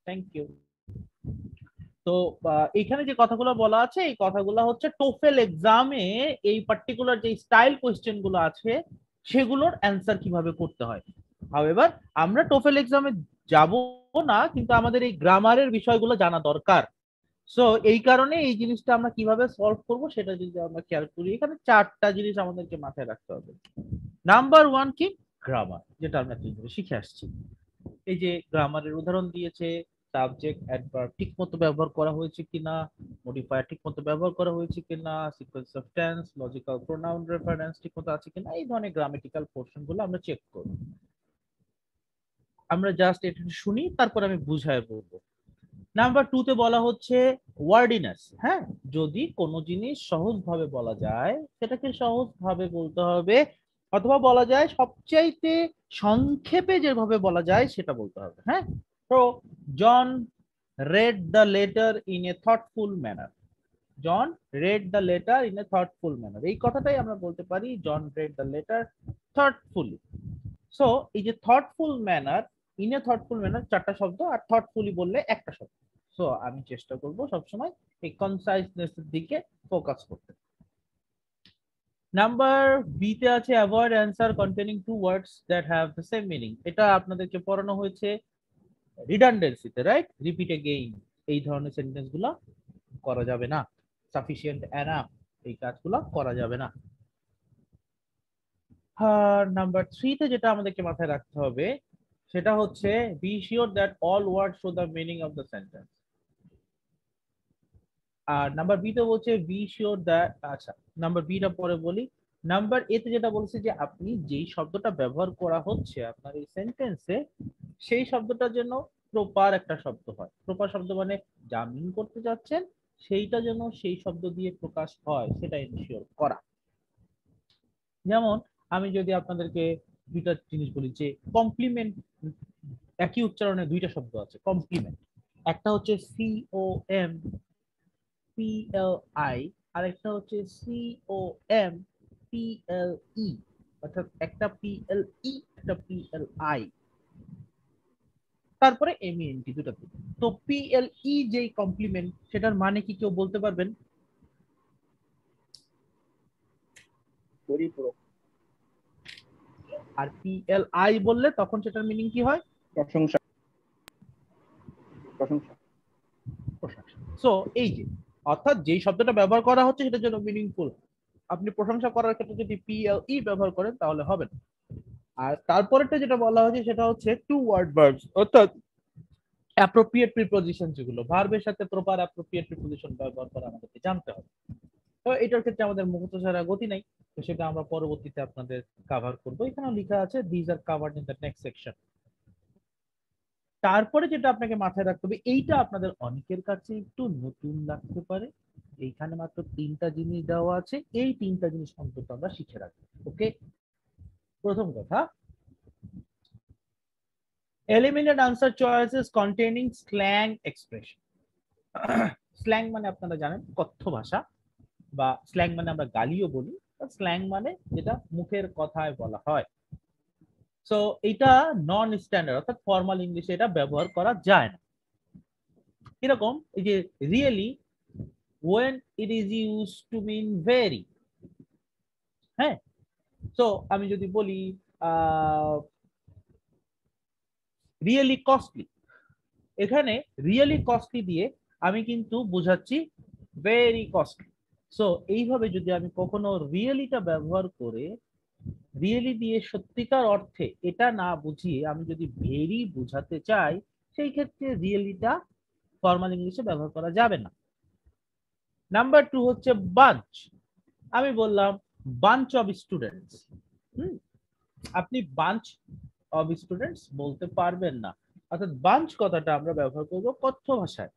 Thank you. তো এইখানে যে কথাগুলো বলা আছে এই কথাগুলো হচ্ছে টোফেল এক্সামে এই পার্টিকুলার যে স্টাইল কোয়েশ্চেন গুলো আছে সেগুলোর অ্যান্সার কিভাবে করতে হয়। হাউএভার আমরা টোফেল এক্সামে যাব না, কিন্তু আমাদের এই গ্রামারের বিষয়গুলো জানা দরকার। সো এই কারণে এই জিনিসটা আমরা কিভাবে সলভ করব সেটা যদি আমরা খেয়াল করি, এখানে চারটা জিনিস আমাদেরকে মাথায় রাখতে হবে। নাম্বার ওয়ান কি? গ্রামার, যেটা আমরা শিখে আসছি। এই যে গ্রামারের উদাহরণ দিয়েছে, সাবজেক্ট অ্যাডভার্ব ঠিক মতো ব্যবহার করা হয়েছে কিনা, মডিফায়ার ঠিক মতো ব্যবহার করা হয়েছে কিনা, sequence of tense, logical pronoun reference ঠিক মতো আছে কিনা, এই ধরনের গ্রামেটিক্যাল পোর্শন গুলো আমরা চেক করব। আমরা জাস্ট এটা শুনি, তারপর আমি বুঝায় বলবো। নাম্বার টু তে বলা হচ্ছে ওয়ার্ডিনেস। হ্যাঁ, যদি কোনো জিনিস সহজভাবে বলা যায় সেটাকে সহজভাবে বলতে হবে, অথবা বলা যায় সবচাইতে সংক্ষেপে যেভাবে বলা যায় সেটা বলতে হবে। হ্যাঁ, তো জন read the letter in a thoughtful manner. John read the letter in a thoughtful manner, এই কথাটাই আমরা বলতে পারি জন read the letter thoughtfully. So এই যে thoughtful manner, in a thoughtful manner চারটা শব্দ, আর থটফুলি বললে একটা শব্দ। সো আমি চেষ্টা করব সবসময় এই কনসাইজনেস এর দিকে ফোকাস করতে। নাম্বার বি তে আছে avoid answer containing two words that have the same meaning. এটা আপনাদেরকে পড়ানো হয়েছে রিডান্ডেন্সিতে, রাইট? রিপিট এগেইন, এই ধরনের সেন্টেন্স গুলো করা যাবে না। সাফিসিয়েন্ট, এনাফ, এই কাজগুলো করা যাবে না। নাম্বার থ্রি তে যেটা আমাদেরকে মাথায় রাখতে হবে সেটা হচ্ছে be sure that all words show the meaning of the sentence. আর নাম্বার বি তে বলছে বি শিওর দ্যাট, আচ্ছা নাম্বার বিটা পরে বলি। নাম্বার এ তে যেটা বলছে যে আপনি যেই শব্দটা ব্যবহার করা হচ্ছে আপনার এই সেন্টেন্সে সেই শব্দটা যেন প্রপার একটা শব্দ হয়। প্রপার শব্দ মানে যা মিন করতে যাচ্ছেন সেইটা যেন সেই শব্দ দিয়ে প্রকাশ হয়, সেটা এনশিওর করা। যেমন আমি যদি আপনাদেরকে দুইটা জিনিস বলি যে কমপ্লিমেন্ট, একই উচ্চারণে দুইটা শব্দ আছে কমপ্লিমেন্ট, একটা হচ্ছে COMPLI, আর একটা হচ্ছে COMPLE, অর্থাৎ একটা PLE একটা PLI, তারপরে MENT দুটাতে। তো PLE যেই কমপ্লিমেন্ট সেটার মানে কি কেউ বলতে পারবেন? পরিপূরক, আর PLI বললে তখন সেটার মিনিং কি হয়? প্রশংসা, প্রশংসা। প্রশংসা। সো এই যে অর্থাৎ যেই শব্দটা ব্যবহার করা হচ্ছে সেটার জন্য মিনিংফুল। আপনি প্রশংসা করার ক্ষেত্রে যদি PLE ব্যবহার করেন তাহলে হবে না। আর তারপরেটা যেটা বলা হয়েছে সেটা হচ্ছে টু ওয়ার্ড ভার্বস, অর্থাৎ অ্যাপ্রোপ্রিয়েট প্রিপোজিশন, যেগুলো ভার্বের সাথে প্রপার অ্যাপ্রোপ্রিয়েট প্রিপোজিশন ব্যবহার করা আমাদেরকে জানতে হবে। তো এটার ক্ষেত্রে আমাদের মুখস্থ ছাড়া গতি নাই, তো সেটা আমরা পরবর্তীতে আপনাদের কভার করব। এখানে লেখা আছে this are covered in the next section. তারপরে যেটা আপনাকে মাথায় রাখতে হবে, এইটা আপনাদের অনেকের কাছে একটু নতুন লাগতে পারে। এইখানে মাত্র তিনটা জিনিস দেওয়া আছে, এই তিনটা জিনিস অন্তত আমরা শিখে রাখবো। ওকে, প্রথম কথা, eliminate answer choices containing slang expression. Slang মানে আপনারা জানেন কথ্য ভাষা, বা স্ল্যাং মানে আমরা গালিও বলি, স্ল্যাং মানে যেটা মুখের কথায় বলা হয়। সো এটা নন স্ট্যান্ডার্ড, অর্থাৎ ফর্মাল ইংলিশে এটা ব্যবহার করা যায় না। কিরকম? এই যে really, when it is used to mean very। হ্যাঁ, সো আমি যদি বলি রিয়েলি কস্টলি, এখানে রিয়েলি কস্টলি দিয়ে আমি কিন্তু বোঝাচ্ছি ভেরি কস্টলি। সো এইভাবে যদি আমি কখনো রিয়েলিটা ব্যবহার করে রিয়েলি দিয়ে সত্যিকার অর্থে এটা না বুঝিয়ে আমি যদি ভেরি বোঝাতে চাই, সেই ক্ষেত্রে রিয়েলিটা ফর্মাল ইংলিশে ব্যবহার করা যাবে না। নাম্বার টু হচ্ছে বাঞ্চ। আমি বললাম বাঞ্চ অফ স্টুডেন্টস, আপনি বাঞ্চ অফ স্টুডেন্টস বলতে পারবেন না। অর্থাৎ বাঞ্চ কথাটা আমরা ব্যবহার করব কথ্য ভাষায়,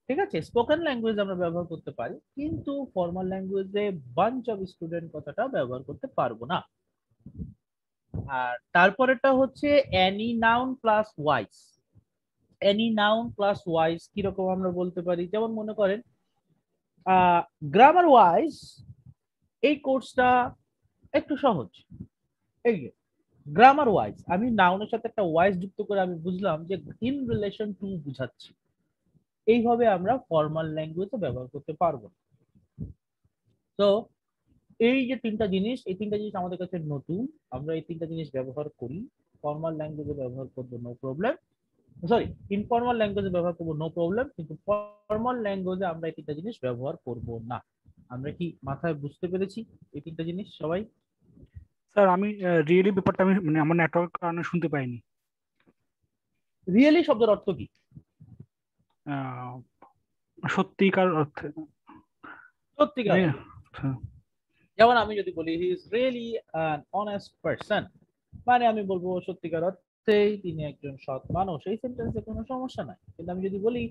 ঠিক আছে? স্পোকেন ল্যাঙ্গুয়েজ আমরা ব্যবহার করতে পারি, কিন্তু ফর্মাল ল্যাঙ্গুয়েজে বাঞ্চ অফ স্টুডেন্ট কথাটা ব্যবহার করতে পারবো না। আর তারপরেটা হচ্ছে any noun plus wise. Any noun plus wise কিরকম আমরা বলতে পারি, যেমন মনে করেন গ্রামার ওয়াইজ এই কোর্সটা একটু সহজ। এই যে গ্রামার ওয়াইজ আমি নাউনের সাথে একটা ওয়াইজ যুক্ত করে আমি বুঝলাম যে ইন রিলেশন টু বুঝাচ্ছি। এইভাবে আমরা ফর্মাল ল্যাঙ্গুয়েজে ব্যবহার করতে পারবো। তো এই যে তিনটা জিনিস, এই তিনটা জিনিস আমাদের কাছে নতুন, আমরা এই তিনটা জিনিস ব্যবহার করি। ফর্মাল ল্যাঙ্গুয়েজে ব্যবহার করবো নো প্রবলেম, সরি ইনফর্মাল ল্যাঙ্গুয়েজে ব্যবহার করবো নো প্রবলেম, কিন্তু ফর্মাল ল্যাঙ্গুয়েজে আমরা এই তিনটা জিনিস ব্যবহার করব না। আমরা কি মাথায় বুঝতে পেরেছি এই তিনটা জিনিস সবাই? স্যার আমি রিয়েলি ব্যাপারটা আমি মানে আমার নেটওয়ার্ক কারণে শুনতে পাইনি। রিয়েলি শব্দের অর্থ কি? আহ, সত্যিকার অর্থে। সত্যিকার এই, অর্থে। আচ্ছা। যেমন আমি যদি বলি he is really an honest person, মানে আমি বলবো সত্যিকার অর্থেই তিনি একজন সৎ মানুষ, এই সেন্টেন্সে কোনো সমস্যা নাই। কিন্তু আমি যদি বলি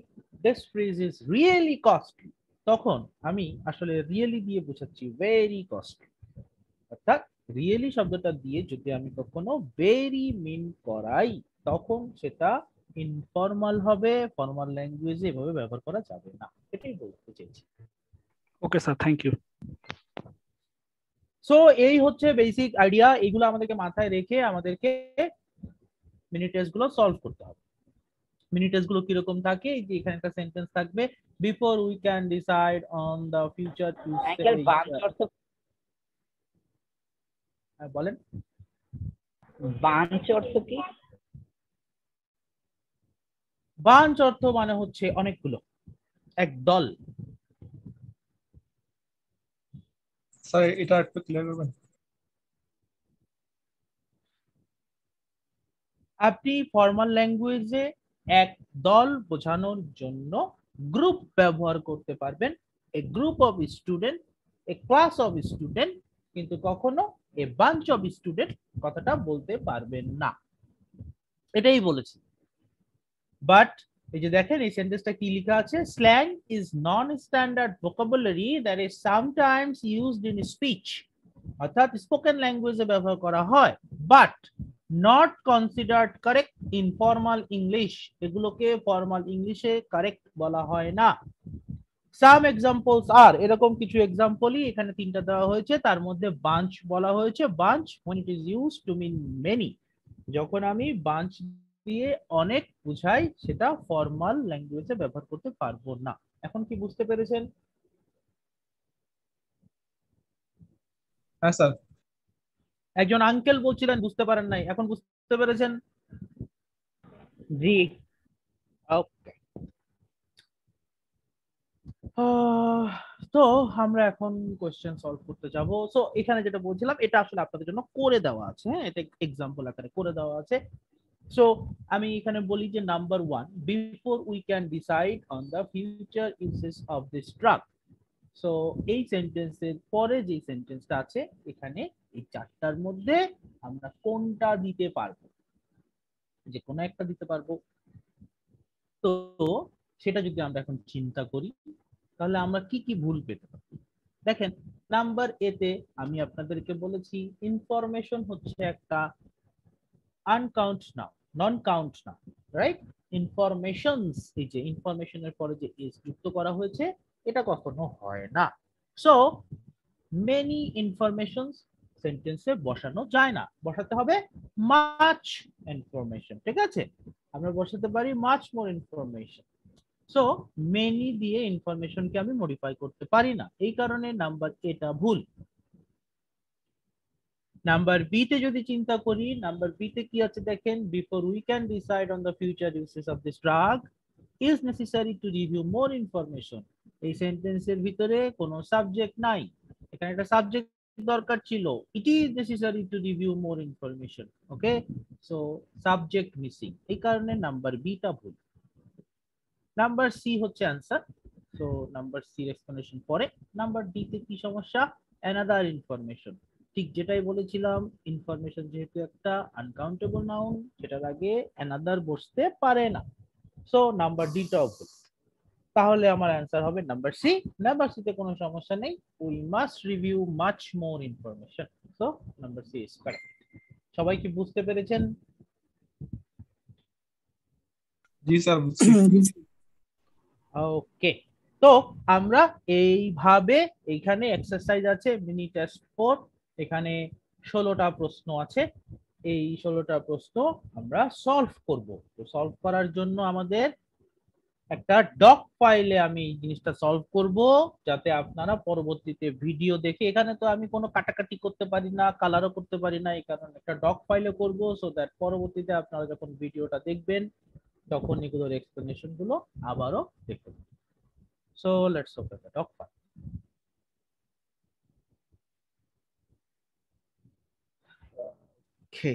this phrase is really costly, তখন আমি আসলে রিয়েলি দিয়ে বোঝাচ্ছি ভেরি কস্টলি। অর্থাৎ রিয়েলি শব্দটা দিয়ে যদি আমি কখনো ভেরি মিন করাই, তখন সেটা ইনফর্মাল হবে, ফর্মাল ল্যাঙ্গুয়েজে এভাবে ব্যবহার করা যাবে না, এটাই বলতে চেয়েছি। Okay sir, thank you. So এই হচ্ছে বেসিক আইডিয়া, এগুলো আমাদেরকে মাথায় রেখে আমাদেরকে মিনি টেস্ট গুলো সলভ করতে হবে। মিনি টেস্ট গুলো কিরকম থাকে, এই যে এখানে একটা সেন্টেন্স থাকবে, before we can decide on the future uncle bunch অর্থ, বলেন। বাঞ্চ অর্থ কি? বাঞ্চ অর্থ মানে হচ্ছে অনেকগুলো, এক দল। স্যার এটা একটু ক্লিয়ার করবেন? আপনি ফর্মাল ল্যাঙ্গুয়েজে এক দল বোঝানোর জন্য গ্রুপ ব্যবহার করতে পারবেন, a group of student, a class of student, কিন্তু কখনো এ বাঞ্চ অফ স্টুডেন্ট কথাটা বলতে পারবেন না, এটাই বলেছি। বাট এই যে দেখেন এই সেন্টেন্সটা কি লেখা আছে, slang is non standard vocabulary that is sometimes used in speech, অর্থাৎ স্পোকেন ল্যাঙ্গুয়েজে ব্যবহার করা হয়, but not considered correct in formal English, এগুলোকে ফর্মাল ইংলিশে কারেক্ট বলা হয় না। সাম এক্সাম্পলস আর, এরকম কিছু এক্সাম্পলই এখানে তিনটা দেওয়া হয়েছে, তার মধ্যে বাঞ্চ বলা হয়েছে। Bunch when it is used to mean many, যখন আমি বাঞ্চ দিয়ে অনেক বুঝাই, সেটা ফর্মাল ল্যাঙ্গুয়েজে ব্যবহার করতে পারবো না। এখন কি বুঝতে পেরেছেন? হ্যাঁ স্যার। একজন আঙ্কেল বলছিলেন বুঝতে পারেন নাই, এখন বুঝতে পেরেছেন? জি। ওকে। তো আমরা এখন কোশ্চেন সলভ করতে যাব। সো এখানে যেটা বলছিলাম এটা আসলে আপনাদের জন্য করে দেওয়া আছে, হ্যাঁ, এটা এক্সাম্পল আকারে করে দেওয়া আছে। সো আমি এখানে বলি যে number 1, before we can decide on the future uses of this drug. So এই সেন্টেন্সের পরে যে সেন্টেন্সটা আছে এখানে, এই চারটার মধ্যে আমরা কোনটা দিতে পারবো, যে কোনো একটা দিতে পারবো। তো সেটা যদি আমরা এখন চিন্তা করি, তাহলে আমরা কি কি ভুল পেতে পারি। দেখেন নাম্বার এতে আমি আপনাদেরকে বলেছি ইনফরমেশন হচ্ছে একটা uncount noun, non count noun, right? Informations, এই যে ইনফরমেশনের পরে যে এস যুক্ত করা হয়েছে, এটা কখনো হয় না। সো মেনি ইনফরমেশনস সেন্টেন্সে বসানো যায় না, বসাতে হবে মাচ ইনফরমেশন, ঠিক আছে? আমরা বসাতে পারি much more information. So many দিয়ে ইনফরমেশনকে আমি মডিফাই করতে পারি না, এই কারণে নাম্বার এটা ভুল। নাম্বার বি তে যদি চিন্তা করি, নাম্বার বি তে কি আছে দেখেন, before we can decide on the future uses of this drug is necessary to review more information. এই সেন্টেন্সের ভিতরে কোনো সাবজেক্ট নাই, এখানে একটা সাবজেক্ট দরকার ছিল, it is necessary to review more information. Okay, so subject missing, এই কারণে নাম্বার বি টা ভুল। নাম্বার সি হচ্ছে answer. So number C explanation পরে। নাম্বার ডি তে কি সমস্যা, অ্যানাদার ইনফরমেশন, ঠিক যেটাই বলেছিলাম, ইনফরমেশন যেহেতু একটা আনকাউন্টেবল নাউন, সেটার আগে অ্যানাদার বসতে পারে না। সো নাম্বার ডি টাও ভুল। তাহলে আমার অ্যান্সার হবে নাম্বার সি। নাম্বার সি তে কোনো সমস্যা নেই, we must review much more information. So number C is correct. সবাই কি বুঝতে পেরেছেন? জি স্যার, বুঝছি। ওকে, তো আমরা এইভাবে, এইখানে এক্সারসাইজ আছে মিনি টেস্ট 4, এখানে 16টা প্রশ্ন আছে। এই 16টা প্রশ্ন আমরা সলভ করব। তো সলভ করার জন্য আমাদের একটা ডক ফাইলে আমি এই জিনিসটা সলভ করব, যাতে আপনারা পরবর্তীতে ভিডিও দেখে, এখানে তো আমি কোনো কাটাকাটি করতে পারি না, কালারও করতে পারি না, এই কারণে একটা ডক ফাইলে করব, সো দ্যাট পরবর্তীতে আপনারা যখন ভিডিওটা দেখবেন তখন এগুলোর এক্সপ্লেনেশন গুলো আবারও দেখতে পাবেন। So let's open the doc file. Okay,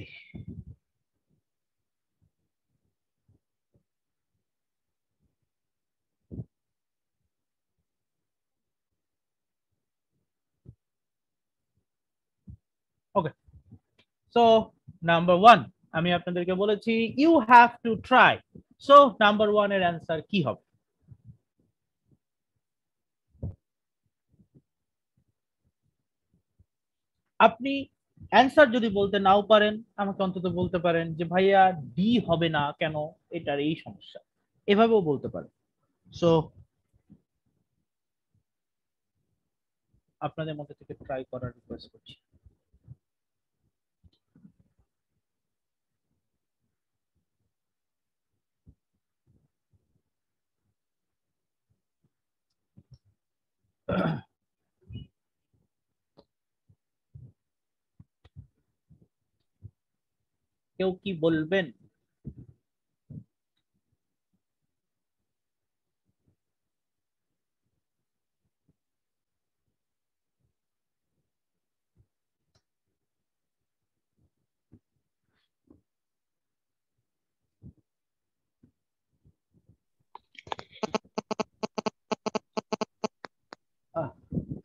okay. So number 1 আমি আপনাদেরকে বলেছি you have to try. So number 1 এর অ্যান্সার কি হবে? আপনি অ্যান্সার যদি বলতে নাও পারেন, আমাকে অন্তত বলতে পারেন যে ভাইয়া ডি হবে না কেন, এটার এই সমস্যা, এভাবেও বলতে পারেন। সো আপনাদের মধ্যে থেকে ট্রাই করার রিকোয়েস্ট করছি। কেউ কি বলবেন?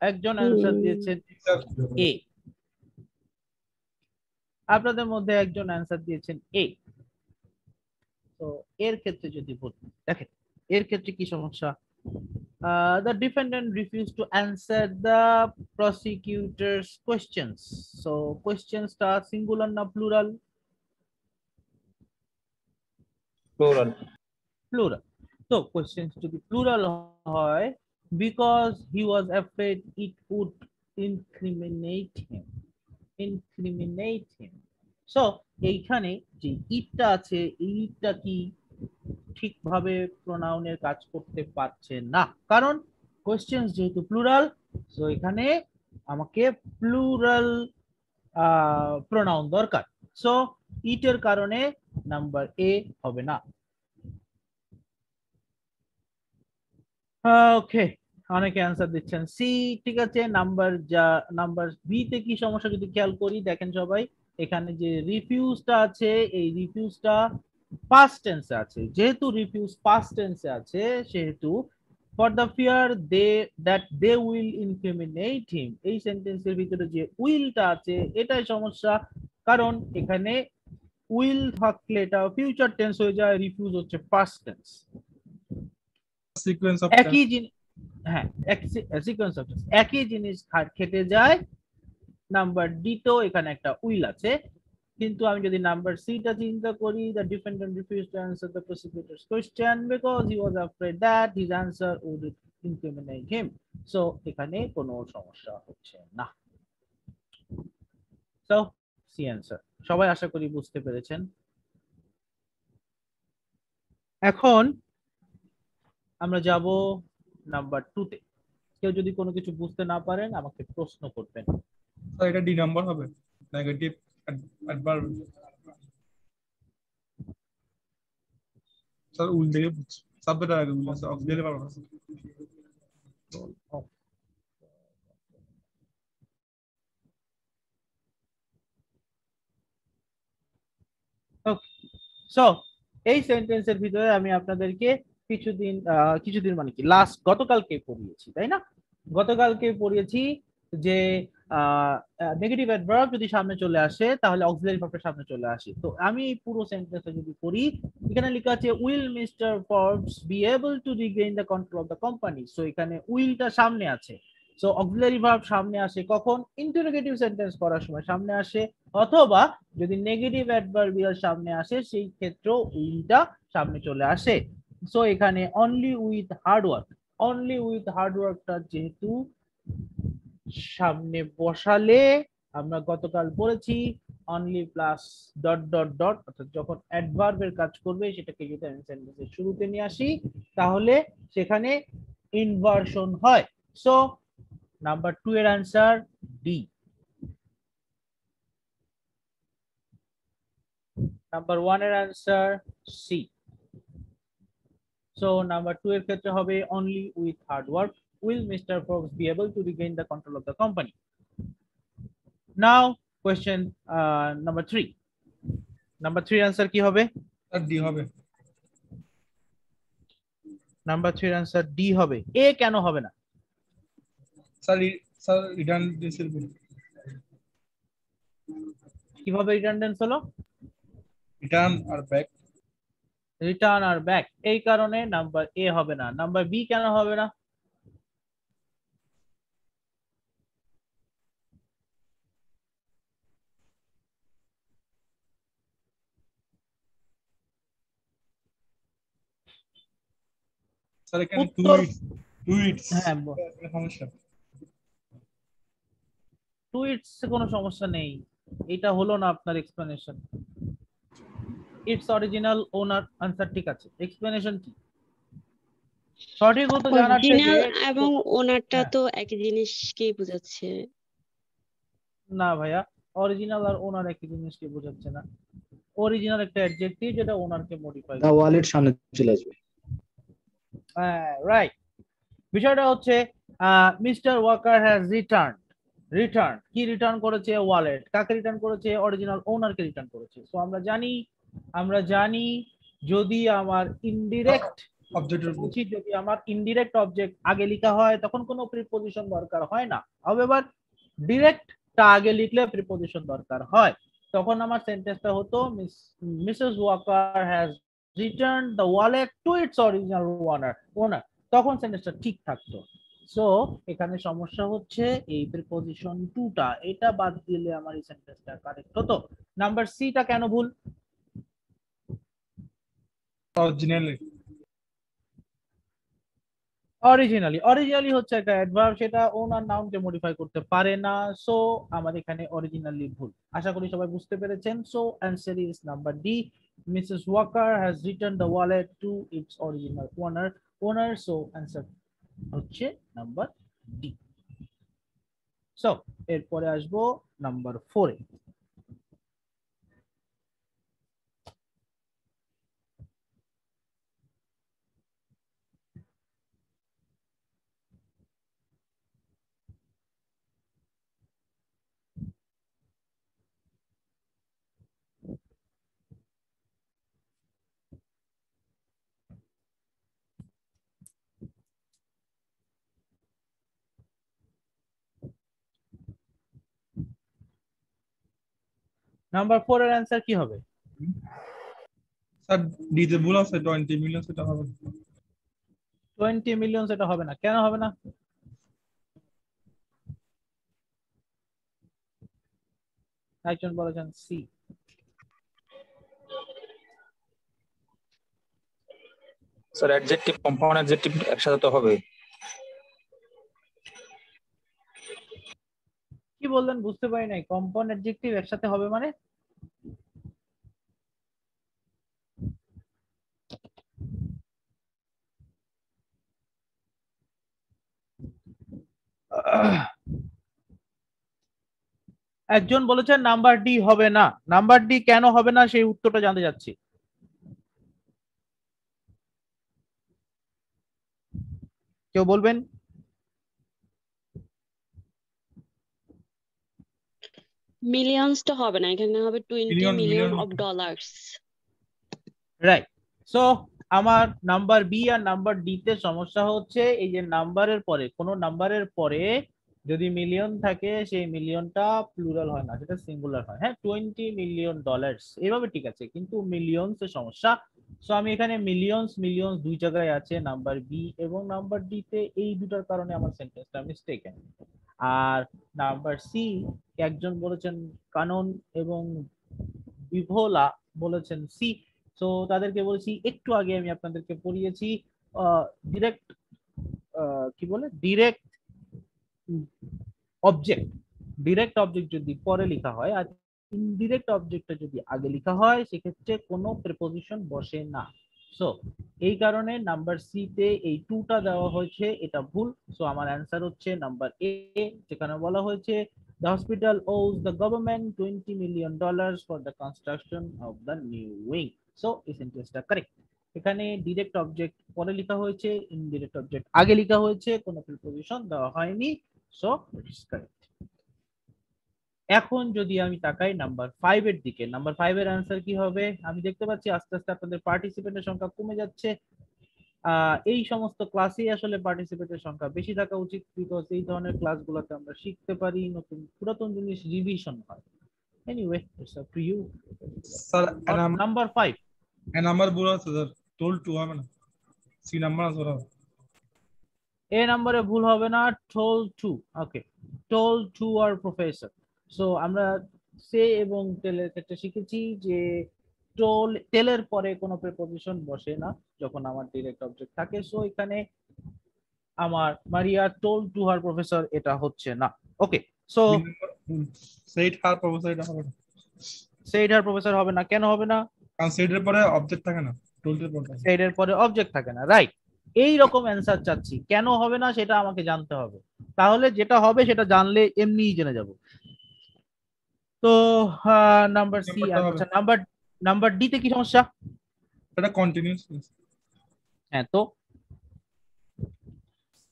একজন অ্যান্সার দিয়েছেন এ, আপনাদের মধ্যে একজন অ্যান্সার দিয়েছেন এ। তো এর ক্ষেত্রে যদি বলি, দেখেন এর ক্ষেত্রে কি সমস্যা? The defendant refused to answer the prosecutor's questions. So questions টা singular না plural? Plural. Plural. তো questions যদি plural হয়, because he was afraid it would incriminate him. Incriminate him. So এইখানে যে ইটটা আছে, এই ইটটা কি ঠিকভাবে প্রোনাউনের কাজ করতে পারছে না, কারণ কোশ্চেন যেহেতু প্লুরাল, সো এখানে আমাকে প্লুরাল প্রোনাউন দরকার। সো ইটের কারণে নাম্বার এ হবে না। ওকে, অনেকে অ্যান্সার দিচ্ছেন সি, ঠিক আছে। নাম্বার বি তে কি সমস্যা যদি খেয়াল করি, দেখেন সবাই এখানে যে রিফিউজটা আছে, এই রিফিউজটা পাস্ট টেন্সে আছে, যেহেতু রিফিউজ পাস্ট টেন্সে আছে সেহেতু for the fear that they will incriminate him, এই সেন্টেন্সের ভিতরে যে উইলটা আছে এটাই সমস্যা, কারণ এখানে উইল থাকলে এটা ফিউচার টেন্স হয়ে যায়, রিফিউজ হচ্ছে পাস্ট টেন্স। Sequence of একই জিনিস, হ্যাঁ সিকোয়েন্স অফ একই জিনিস খেটে যায়। নাম্বার ডি তো এখানে একটা উইল আছে, কিন্তু আমি যদি নাম্বার সি টা চিন্তা করি, the defendant refused to answer the prosecutor's question because he was afraid that his answer would incriminate him. So এখানে কোনো সমস্যা হচ্ছে না। So সি অ্যান্সার সবাই আশা করি বুঝতে পেরেছেন। এখন আমরা যাব নাম্বার 2 তে। কেউ যদি কোনো কিছু বুঝতে না পারেন আমাকে প্রশ্ন করবেন। স্যার এটা ডি নাম্বার হবে, নেগেটিভ অ্যাডভার্ব। স্যার উল থেকে সাবজেক্ট আগে উল আছে, অক্সিলারি ভার্ব আছে। সো এই সেন্টেন্সের ভিতরে আমি আপনাদেরকে কিছুদিন মানে কি গতকালকে পড়িয়েছি, তাই না? গতকালকে পড়িয়েছি যে নেগেটিভ অ্যাডভার্ব যদি সামনে চলে আসে তাহলে অক্সিলারি ভার্বের সামনে চলে আসে। তো আমি পুরো সেন্টেন্সটা যদি পড়ি, এখানে লেখা আছে will mister Forbes be able to Regain the control of the company. So এখানে উইলটা সামনে আছে, সো অক্সিলারি ভার্ব সামনে আসে কখন? ইন্টারোগেটিভ সেন্টেন্স করার সময় সামনে আসে, অথবা যদি নেগেটিভ অ্যাডভার্বিয়াল সামনে আসে সেই ক্ষেত্রেও উইলটা সামনে চলে আসে। সো এখানে only with hard work, only with hard ওয়ার্কটা যেহেতু সামনে বসালে, আমরা গতকাল বলেছি only plus dot dot dot, অর্থাৎ যখন অ্যাডভার্বের কাজ করবে সেটাকে যদি আমি সেন্টেন্সের শুরুতে নিয়ে আসি তাহলে সেখানে ইনভার্সন হয়। সো নাম্বার 2 এর অ্যান্সার ডি। নাম্বার 1 এর অ্যান্সার সি। সো নাম্বার 2 এর ক্ষেত্রে হবে only with hard work will Mr. Fox be able to regain the control of the company. Now question number 3. Number 3 answer কি হবে? Sir D হবে। Number 3 answer D হবে। এ কেন হবে না? স্যার স্যার রিডান্ডেন্সির উপর। কিভাবে রিডান্ডেন্স হলো? রিটার্ন আর ব্যাক। রিটার্ন আর ব্যাক, এই কারণে নাম্বার এ হবে না। নাম্বার বি কেন হবে না? স্যার এখানে উত্তর টুইটস হ্যাঁ, সমস্যা। টুইটস কোনো সমস্যা নেই, এটা হলো না আপনার explanation. It's original owner answer ঠিক আছে, এক্সপ্লেনেশন কি? সঠিক উত্তর জানার থেকে অরিজিনাল এবং ওনারটা হ্যাঁ। তো একই জিনিসকেই বোঝাচ্ছে। না ভাইয়া, অরিজিনাল আর ওনার একই জিনিসকে বোঝাচ্ছে না। অরিজিনাল একটা অ্যাডজেক্টিভ যেটা ওনারকে মডিফাই দা ওয়ালেট সামনে চলে আসবে। হ্যাঁ রাইট। বিষয়টা হচ্ছে মিস্টার ওয়াকার হ্যাজ রিটার্ন কি রিটার্ন করেছে? ওয়ালেট। কাকে রিটার্ন করেছে? অরিজিনাল ওনারকে রিটার্ন করেছে। সো আমরা জানি যদি আমার ইনডিরেক্ট অবজেক্টের উপর। যদি আমার ইনডিরেক্ট অবজেক্ট আগে লেখা হয় তখন কোনো প্রিপজিশন দরকার হয় না। হাউএভার ডিরেক্টটা আগে লিখলে প্রিপজিশন দরকার হয়। তখন আমার সেন্টেন্সটা হতো Mrs Walker has return the wallet to its original owner, তখন সেন্টেন্সটা ঠিক থাকতো। সো এখানে সমস্যা হচ্ছে এই প্রিপজিশন টুটা, এটা বাদ দিলে আমার এই সেন্টেন্সটা কারেক্ট হতো। নাম্বার সিটা কেন ভুল? অরিজিনালি অরিজিনালি হচ্ছে একটা অ্যাডভার্ব, সেটা ওনার নাউনকে মডিফাই করতে পারে না। সো আমার এখানে অরিজিনালি ভুল। আশা করি সবাই বুঝতে পেরেছেন। So answer is number D, Mrs Walker has return the wallet to its original owner. So answer হচ্ছে নাম্বার ডি। সো এরপরে আসবো নাম্বার 4 এ। নাম্বার 4 এর অ্যানসার কি হবে? স্যার ডিতে ভুল আছে, 20 মিলিয়ন সেটা হবে। 20 মিলিয়ন সেটা হবে না। কেন হবে না? একজন বলেছেন C. Sir adjective compound adjective একসাথে তো হবে। কি বললেন বুঝতে পারি নাই। কম্পাউন্ড অ্যাডজেক্টিভ একসাথে হবে মানে? একজন বলেছেন নাম্বার ডি হবে না। নাম্বার ডি কেন হবে না সেই উত্তরটা জানতে যাচ্ছি। কেউ বলবেন? মিলিয়নসটা হবে না, এখানে হবে 20 million million million of dollars. Right. So আমার নাম্বার বি আর নাম্বার ডি তে সমস্যা হচ্ছে এই যে নাম্বারের পরে, কোন নাম্বারের পরে যদি মিলিয়ন থাকে সেই মিলিয়নটা প্লুরাল হয় না, সেটা সিঙ্গুলার হয়। হ্যাঁ 20 মিলিয়ন ডলার্স এভাবে ঠিক আছে, কিন্তু মিলিয়নস এর সমস্যা। সো আমি এখানে মিলিয়নস দুই জায়গায় আছে, নাম্বার বি এবং নাম্বার ডি তে, এই দুটার কারণে আমার সেন্টেন্সটা মিস্টেকেন। আর নাম্বার সি একজন বলেছেন কানন এবং বিভোলা বলেছেন সি। তো তাদেরকে বলেছি একটু আগে আমি আপনাদেরকে পড়িয়েছি ডিরেক্ট কি বলে ডিরেক্ট অবজেক্ট যদি পরে লেখা হয় আর ইনডিরেক্ট অবজেক্টটা যদি আগে লেখা হয় সেক্ষেত্রে কোনো প্রিপোজিশন বসে না। সো এই কারণে নাম্বার সি তে এই টুটা দেওয়া হয়েছে, এটা ভুল। সো আমার অ্যান্সার হচ্ছে নাম্বার এ, যেখানে বলা হয়েছে the hospital owes the government $20 million for the construction of the new wing. So এই সেন্টেন্সটা কারেক্ট। এখানে ডিরেক্ট অবজেক্ট পরে লেখা হয়েছে, ইনডিরেক্ট অবজেক্ট আগে লেখা হয়েছে, কোনো প্রিপোজিশন দেওয়া হয়নি। So it is correct. এখন যদি আমি তাকাই নাম্বার 5 এর দিকে, নাম্বার 5 এর অ্যান্সার কি হবে? আমি দেখতে পাচ্ছি আস্তে আস্তে আপনাদের পার্টিসিপেন্টের সংখ্যা কমে যাচ্ছে। এই সমস্ত ক্লাসে আসলে পার্টিসিপেন্টের সংখ্যা বেশি থাকা উচিত, বিকজ এই ধরনের ক্লাসগুলোতে আমরা শিখতে পারি, নতুন পুরাতন জিনিস রিভিশন হয়। Anyway it's up to you. Sir number 5 number ভুল আছে স্যার, টোল 2 হবে না, সি নাম্বার আছে ওরা। এ নম্বরে ভুল হবে না, told to। Okay, told to our professor। So আমরা সে এবং টেলের ক্ষেত্রে শিখেছি যে টেলের পরে কোনো প্রিপোজিশন বসে না যখন আমার ডিরেক্ট অবজেক্ট থাকে। সো এখানে আমার মারিয়া told to her professor এটা হচ্ছে না। ওকে, সো সেইট হার প্রফেসর এটা হবে না, said her professor হবে না। কেন হবে না? কারণ সেইটের পরে অবজেক্ট থাকে না, টোলের পরে থাকে। said এর পরে অবজেক্ট থাকে না, রাইট। এই রকম অ্যান্সার চাচ্ছি, কেন হবে না সেটা আমাকে জানতে হবে, তাহলে যেটা হবে সেটা জানলে এমনিই জেনে যাব। তো নাম্বার সি আচ্ছা, নাম্বার ডি তে কি সমস্যা? এটা কন্টিনিউয়াস। হ্যাঁ, তো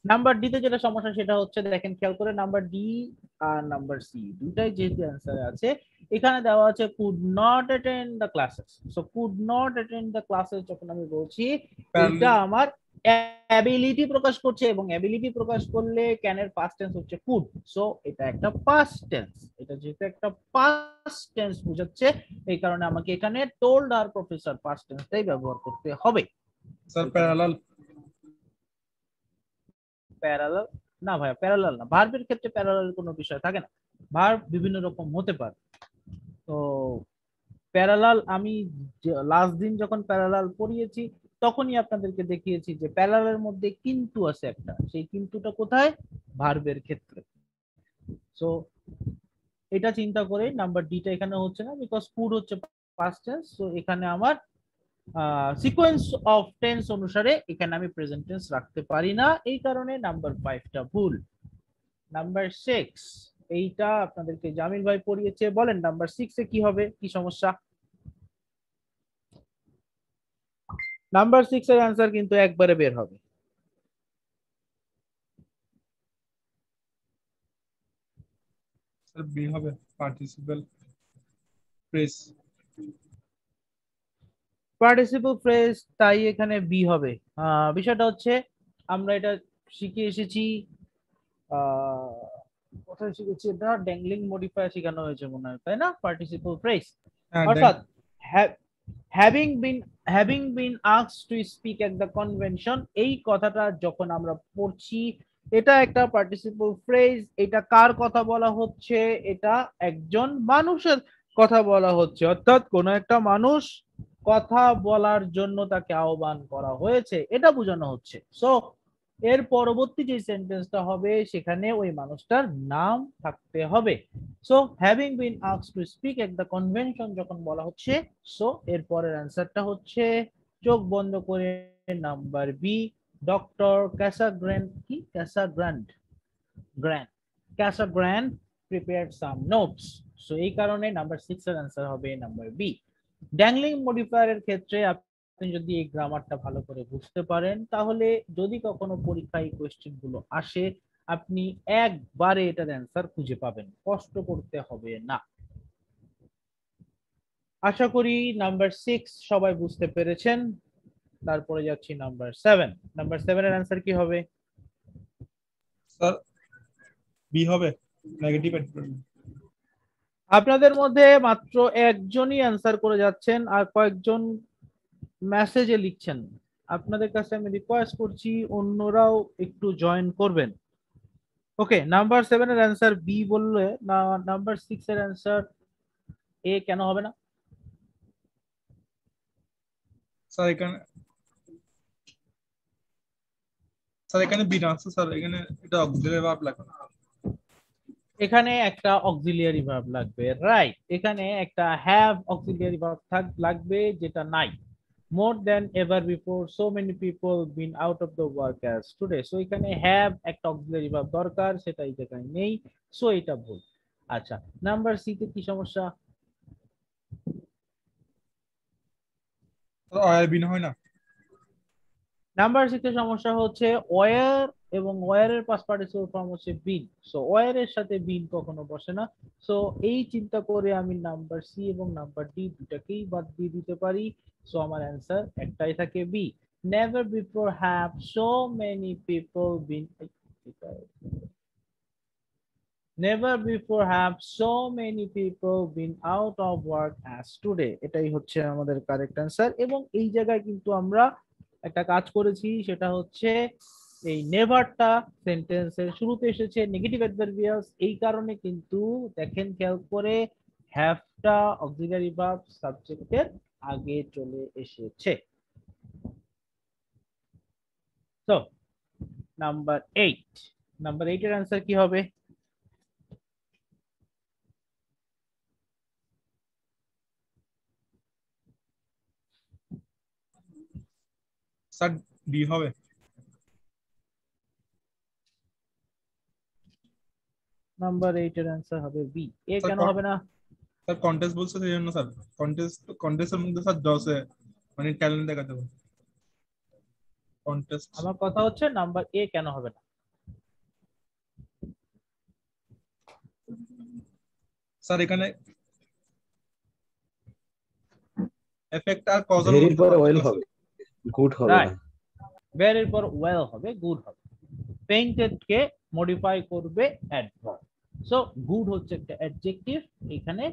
নাম্বার ডি তে যেটা সমস্যা সেটা হচ্ছে, দেখেন খেয়াল করে, নাম্বার ডি আর নাম্বার সি দুটাই যেহেতু অ্যান্সারে আছে, এখানে দেওয়া আছে could not attend the classes. So could not attend the classes যখন আমি বলছি, এটা আমার অ্যাবিলিটি প্রকাশ করছে, এবং অ্যাবিলিটি প্রকাশ করলে ক্যানের পাস্ট টেন্স হচ্ছে কুড। সো এটা একটা পাস্ট টেন্স, এটা যেহেতু একটা পাস্ট টেন্স বোঝাচ্ছে, এই কারণে আমাকে এখানে টোল্ড আর প্রফেসর পাস্ট টেন্সটাই ব্যবহার করতে হবে। স্যার প্যারালাল প্যারালাল না ভাইয়া, প্যারালাল না, ভার্বের ক্ষেত্রে প্যারালাল কোনো বিষয় থাকে না, ভার্ব বিভিন্ন রকম হতে পারে। তো প্যারালাল আমি লাস্ট দিন যখন প্যারালাল পড়িয়েছি তখনই আপনাদেরকে দেখিয়েছি যে প্যারালালের মধ্যে কিন্তু আছে একটা, সেই কিন্তুটা কোথায়? ভার্বের ক্ষেত্রে। সো এটা চিন্তা করে নাম্বার ডিটা এখানে হচ্ছে না, বিকজ কুড হচ্ছে পাস্ট টেন্স। সো এখানে আমার সিকোয়েন্স অফ টেন্স অনুসারে এখানে আমি প্রেজেন্ট টেন্স রাখতে পারি না, এই কারণে নাম্বার 5টা ভুল। নাম্বার 6 এইটা আপনাদেরকে জামিল ভাই পড়িয়েছে, বলেন নাম্বার 6 এ কি হবে, কি সমস্যা? নাম্বার 6 এর অ্যান্সার কিন্তু একবারে বের হবে। স্যার বি হবে, পার্টিসিপল ফ্রেজ। পার্টিসিপল ফ্রেজ, তাই এখানে বি হবে। বিষয়টা হচ্ছে আমরা এটা শিখে এসেছি, কোথায় শিখেছি এটা? ড্যাংলিং মডিফায়ার শেখানো হয়েছে মনে হয়, তাই না? পার্টিসিপল ফ্রেজ অর্থাৎ having been asked to speak at the convention, এই কথাটা যখন আমরা পড়ছি এটা একটা পার্টিসিপল ফ্রেজ। এটা কার কথা বলা হচ্ছে? এটা একজন মানুষের কথা বলা হচ্ছে, অর্থাৎ কোন একটা মানুষ কথা বলার জন্য তাকে আহ্বান করা হয়েছে, এটা বোঝানো হচ্ছে। সো এর পরবর্তী যে সেন্টেন্সটা হবে সেখানে ওই মানুষটার নাম থাকতে হবে। So having been asked to speak at the convention যখন বলা হচ্ছে, সো এর পরের অ্যান্সারটা হচ্ছে চোখ বন্ধ করে নাম্বার বি, ডক্টর ক্যাসাগ্র্যান্ড প্রিপেয়ার্ড সাম নোটস। সো এই কারণে নাম্বার 6 এর অ্যান্সার হবে নাম্বার বি। ড্যাংলিং মডিফায়ারের ক্ষেত্রে আপনি যদি এই গ্রামারটা ভালো করে বুঝতে পারেন, তাহলে যদি কখনো পরীক্ষায় কোয়েশ্চেন গুলো আসে আপনি একবারে এটার অ্যান্সার খুঁজে পাবেন, কষ্ট করতে হবে না। আশা করি নাম্বার 6 সবাই বুঝতে পেরেছেন। তারপরে যাচ্ছি নাম্বার 7। নাম্বার 7 এর অ্যান্সার কি হবে? স্যার বি হবে, নেগেটিভ। আপনাদের মধ্যে মাত্র একজনই অ্যান্সার করে যাচ্ছেন, আর কয়েকজন মেসেজে লিখছেন। আপনাদের কাছে আমি রিকোয়েস্ট করছি অন্যরাও একটু জয়েন করবেন। ওকে, নাম্বার 7 এর অ্যান্সার বি বললে না, নাম্বার 6 এর অ্যান্সার এ কেন হবে না? স্যার এখানে বি না আছে স্যার, এখানে এটা অক্সিলারি ভার্ব লেখা। এখানে একটা অক্সিলিয়ারি ভার্ব লাগবে, রাইট। এখানে একটা হ্যাভ অক্সিলিয়ারি ভার্ব লাগবে, যেটা নাই। More than ever before, so many people been out of the work as today. So এখানে হ্যাভ একটা অক্সিলিয়ারি ভার্ব দরকার, সেটা এই জায়গায় নেই, সো এটা ভুল। আচ্ছা, নাম্বার সি তে কি সমস্যা? অয়েল বিন হয় না। নাম্বার সিতে সমস্যা হচ্ছে ওয়ার, এবং ওয়ারের পাস্ট পার্টিসিপল ফর্ম হচ্ছে বিন। সো ওয়ারের সাথে বিন কখনো বসে না। সো এই চিন্তা করে আমি নাম্বার সি এবং নাম্বার ডি দুটাকেই বাদ দিয়ে দিতে পারি। সো আমার অ্যান্সার একটাই থাকে B. Never before have so many people been, never before have so many people been out of work as today. এটাই হচ্ছে আমাদের কারেক্ট অ্যান্সার। এবং এই জায়গায় কিন্তু আমরা একটা কাজ করেছি, সেটা হচ্ছে এই নেভারটা সেন্টেন্সের শুরুতে এসেছে নেগেটিভ অ্যাডভার্বিয়ালস, এই কারণে কিন্তু দেখেন খেয়াল করে হ্যাভটা অক্সিলারি ভার্ব সাবজেক্টের আগে চলে এসেছে। তো নাম্বার 8, নাম্বার 8 এর অ্যান্সার কি হবে? স্যার ডি হবে। নাম্বার 8 এর অ্যান্সার হবে বি। এ স্যার কেন হবে না? স্যার কন্টেস্ট বলছে সেই জন্য স্যার, কন্টেস্টের মধ্যে স্যার 10 মানে ট্যালেন্ট দেখাতে হবে কন্টেস্ট। আমার কথা হচ্ছে নাম্বার এ কেন হবে না? স্যার এখানে এফেক্ট আর কজাল ভেরির মধ্যে পরে পার্থক্য ওয়েল আছে। হবে, গুড হবে রাইট, না। ওয়্যার এর পর ওয়েল হবে, গুড হবে। পেইন্টেড কে মডিফাই করবে অ্যাডভার্ব। সো গুড হচ্ছে একটা অ্যাডজেক্টিভ, এখানে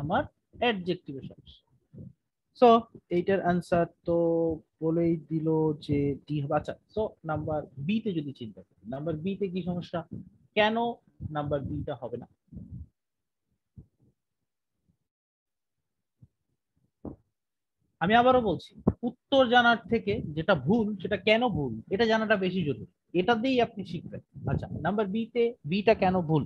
আমার অ্যাডজেক্টিভের সমস্যা। সো এইটার আনসার তো বলেই দিল যে ডি হবে। আচ্ছা, সো নাম্বার বি তে যদি চিন্তা করি, নাম্বার বি তে কি সমস্যা? কেন নাম্বার বি টা হবে না? আমি আবারও বলছি, উত্তর জানার থেকে যেটা ভুল সেটা কেন ভুল এটা জানাটা বেশি জরুরি, এটা দিয়েই আপনি শিখবেন। আচ্ছা, নাম্বার বি তে বিটা কেন ভুল?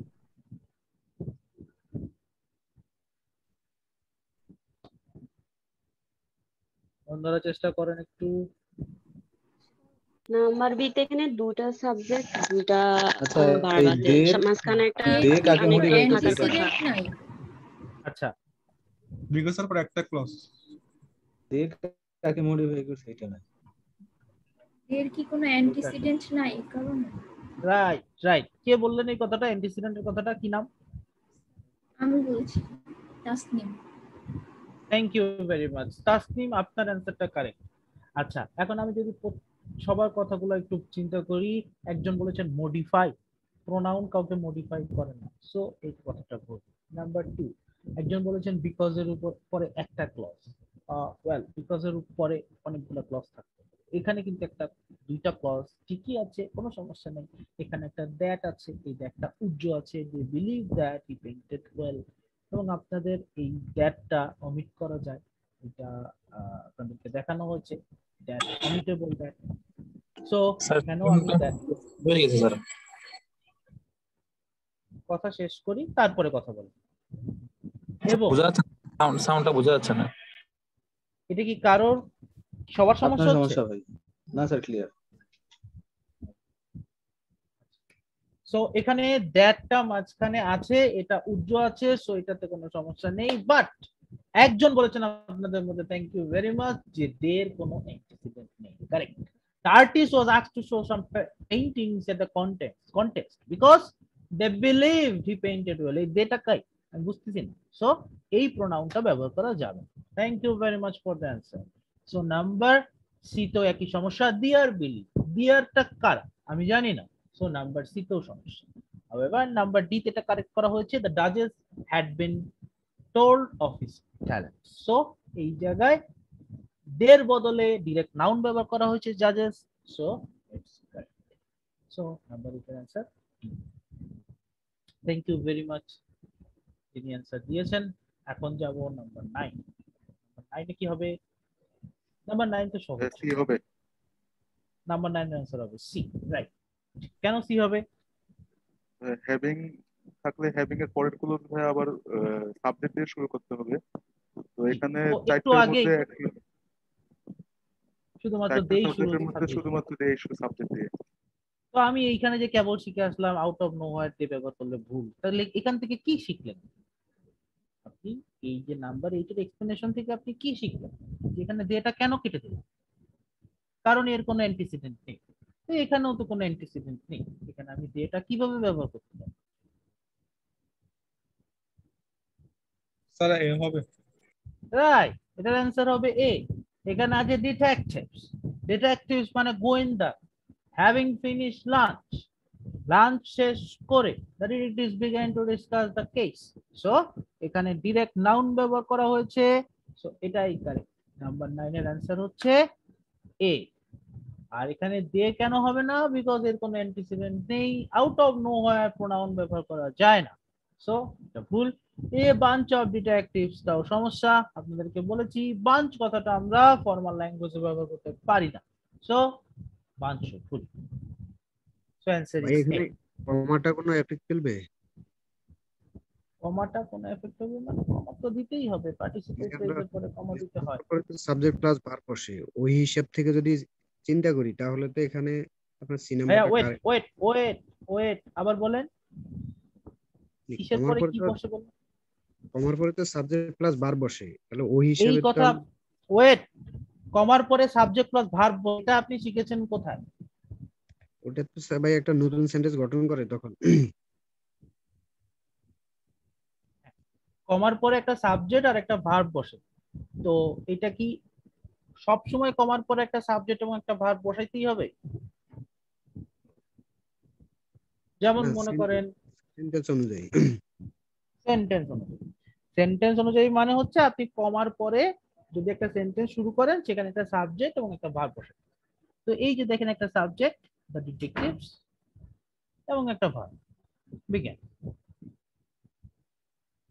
বন্ধুরা চেষ্টা করেন একটু। নাম্বার বি তে এখানে দুটা সাবজেক্ট, দুটা আচ্ছা, ভার্ব এই আছে, মাঝখানে একটা দে কাকে কানেক্টেড মডিফাই করছে থাকার এটা? কথা। আচ্ছা, বিকজ স্যার পর একটা ক্লজ। দে কাকে মডিফাই করছে এটা না। এর কি কোনো অ্যান্টিসিডেন্ট নাই কারণ? রাইট রাইট, কে বললেন এই কথাটা, অ্যান্টিসিডেন্টের কথাটা? কি নাম? আমি বলছি Tasnim. Thank you very much Tasnim, আপনার অ্যান্সারটা কারেক্ট। আচ্ছা, এখন আমি যদি সবার কথাগুলো একটু চিন্তা করি, একজন বলেছেন মডিফাই, প্রোনাউন কাউকে মডিফাই করে না, সো এই কথাটা ভুল। নাম্বার 2, একজন বলেছেন বিকজ এর উপর পরে একটা ক্লজ, ওয়েল বিকজ এর উপরে অনেকগুলো ক্লজ থাকবে, এখানে কিন্তু একটা দুইটা ক্লজ ঠিকই আছে, কোনো সমস্যা নেই। এখানে একটা দ্যাট আছে, এই দ্যাটটা উজ্জ আছে, they believe that he painted well, এবং আপনাদের এই দ্যাটটা অমিট করা যায়, এটা আপনাদেরকে দেখানো হয়েছে, দ্যাট অমিটেবল দ্যাট। সো স্যার এখানেও আমি দ্যাট হয়ে গেছে স্যার। কথা শেষ করি তারপরে কথা বলবো। এবং বোঝা যাচ্ছে সাউন্ডটা বোঝা যাচ্ছে না। এটা কি কারোর সবার আপনার সমস্যা হচ্ছে? সমস্যা ভাই? না স্যার, ক্লিয়ার। সো এখানে দ্যাটটা মাঝখানে আছে, এটা উজ্জ্ব আছে, সো এটাতে কোনো সমস্যা নেই। বাট একজন বলেছেন আপনাদের মধ্যে, থ্যাংক ইউ ভেরি মাচ, যে দের কোনো অ্যান্টিসিডেন্ট নেই। Correct. The artist was asked to show some paintings at the contest because they believed he painted well. এই দেটা কাই আমি বুঝতেছি না, সো এই প্রোনাউনটা ব্যবহার করা যাবে। Thank you very much for the answer. So number C তো একই সমস্যা, দিয়ার বিলিভ, দিয়ারটা কার আমি জানি না, সো নাম্বার সি তেও সমস্যা। However, নাম্বার ডি তে এটা কারেক্ট করা হয়েছে, the judges had been told of his talent. So এই জায়গায় দের বদলে ডিরেক্ট নাউন ব্যবহার করা হয়েছে জাজেস, so it's correct. So number is answer. Thank you very much যিনি आंसर দিয়েছেন। এখন যাব নাম্বার 9। নাম্বার 9 এ কি হবে? নাম্বার 9 তো সহজ, সি হবে। নাম্বার 9 এর आंसर হবে সি, রাইট। কেন সি হবে? হ্যাভিং থাকলে হ্যাভিং এর পরের গুলো ভাই আবার সাবজেক্ট দিয়ে শুরু করতে হবে। তো জি, এখানে তো একটু চারটার আগেই মধ্যে শুধুমাত্র চারটা দেই শুরু সাবজেক্টের মধ্যে সাবজেক্ট। শুধুমাত্র দিয়ে সাবজেক্ট দিয়ে। তো আমি এইখানে যে কেবল শিখে আসলাম আউট অফ নোহোয়্যার দিয়ে ব্যবহার করলে ভুল, তাহলে এখান থেকে কি শিখলেন আপনি? এই যে নাম্বার এইটার এক্সপ্লেনেশন থেকে আপনি কি শিখলেন? যেখানে ডেটা কেন কেটে দিলেন? কারণ এর কোনো অ্যান্টিসিডেন্ট নেই। তো এখানেও তো কোনো অ্যান্টিসিডেন্ট নেই, এখানে আমি ডেটা কিভাবে ব্যবহার করতে পারি? স্যার এ হবে। রাইট, এটার অ্যান্সার হবে এ। এখানে আছে ডিটেকটিভস। ডিটেকটিভস মানে গোয়েন্দা। হ্যাভিং ফিনিশ লাঞ্চ, লাঞ্চ শেষ করে the detectives began to discuss the case. So এখানে ডিরেক্ট নাউন ব্যবহার করা হয়েছে, সো এটাই কারেক্ট। নাম্বার 9 এর অ্যান্সার হচ্ছে এ। আর এখানে দে কেন হবে না? বিকজ এর কোনো অ্যান্টিসিডেন্ট নেই, আউট অফ নোহোয়্যার প্রোনাউন ব্যবহার করা যায় না, সো এটা ভুল। এ বাঞ্চ অফ ডিটেকটিভস টাও সমস্যা, আপনাদেরকে বলেছি বাঞ্চ কথাটা আমরা ফর্মাল ল্যাঙ্গুয়েজে ব্যবহার করতে পারি না, সো বাঞ্চ ভুল। সো অ্যানসার ভাই ইজ এ। এখানে কমাটা কোনো এফেক্ট ফেলবে? কমাটা কোনো এফেক্ট হবে না? কমা তো দিতেই হবে, পার্টিসিপেট ফ্রেজের পরে কমা দিতে হয়। সাবজেক্ট প্লাস ভার্ব বসে, ওই হিসাব থেকে যদি চিন্তা করি তাহলে তো এখানে আপনার সি ভাইয়া নাম্বারটা ওয়েট ওয়েট ওয়েট ওয়েট, আবার বলেন কিসের পরে কি বসে বলেন? কমার পরে তো সাবজেক্ট প্লাস ভার্ব বসে, তাহলে ওই এই হিসাবে তো কথা, ওয়েট, কমার পরে সাবজেক্ট প্লাস ভার্ব, এটা আপনি শিখেছেন কোথায়? ওটা তো ভাই একটা নতুন সেন্টেন্স গঠন করে তখন। কমার পরে একটা সাবজেক্ট আর একটা ভার্ব বসে, তো এটা কি সব সময় কমার পরে একটা সাবজেক্ট এবং একটা ভার্ব বসাইতেই হবে? যেমন মনে করেন সেন্টেন্স অনুযায়ী। সেন্টেন্স অনুযায়ী, সেন্টেন্স অনুযায়ী মানে হচ্ছে আপনি কমার পরে যদি একটা সেন্টেন্স শুরু করেন সেখানে একটা সাবজেক্ট এবং একটা ভার্ব বসে। তো এই যে দেখেন একটা সাবজেক্ট দ্য ডিটেকটিভস এবং একটা ভার্ব বিজ্ঞান।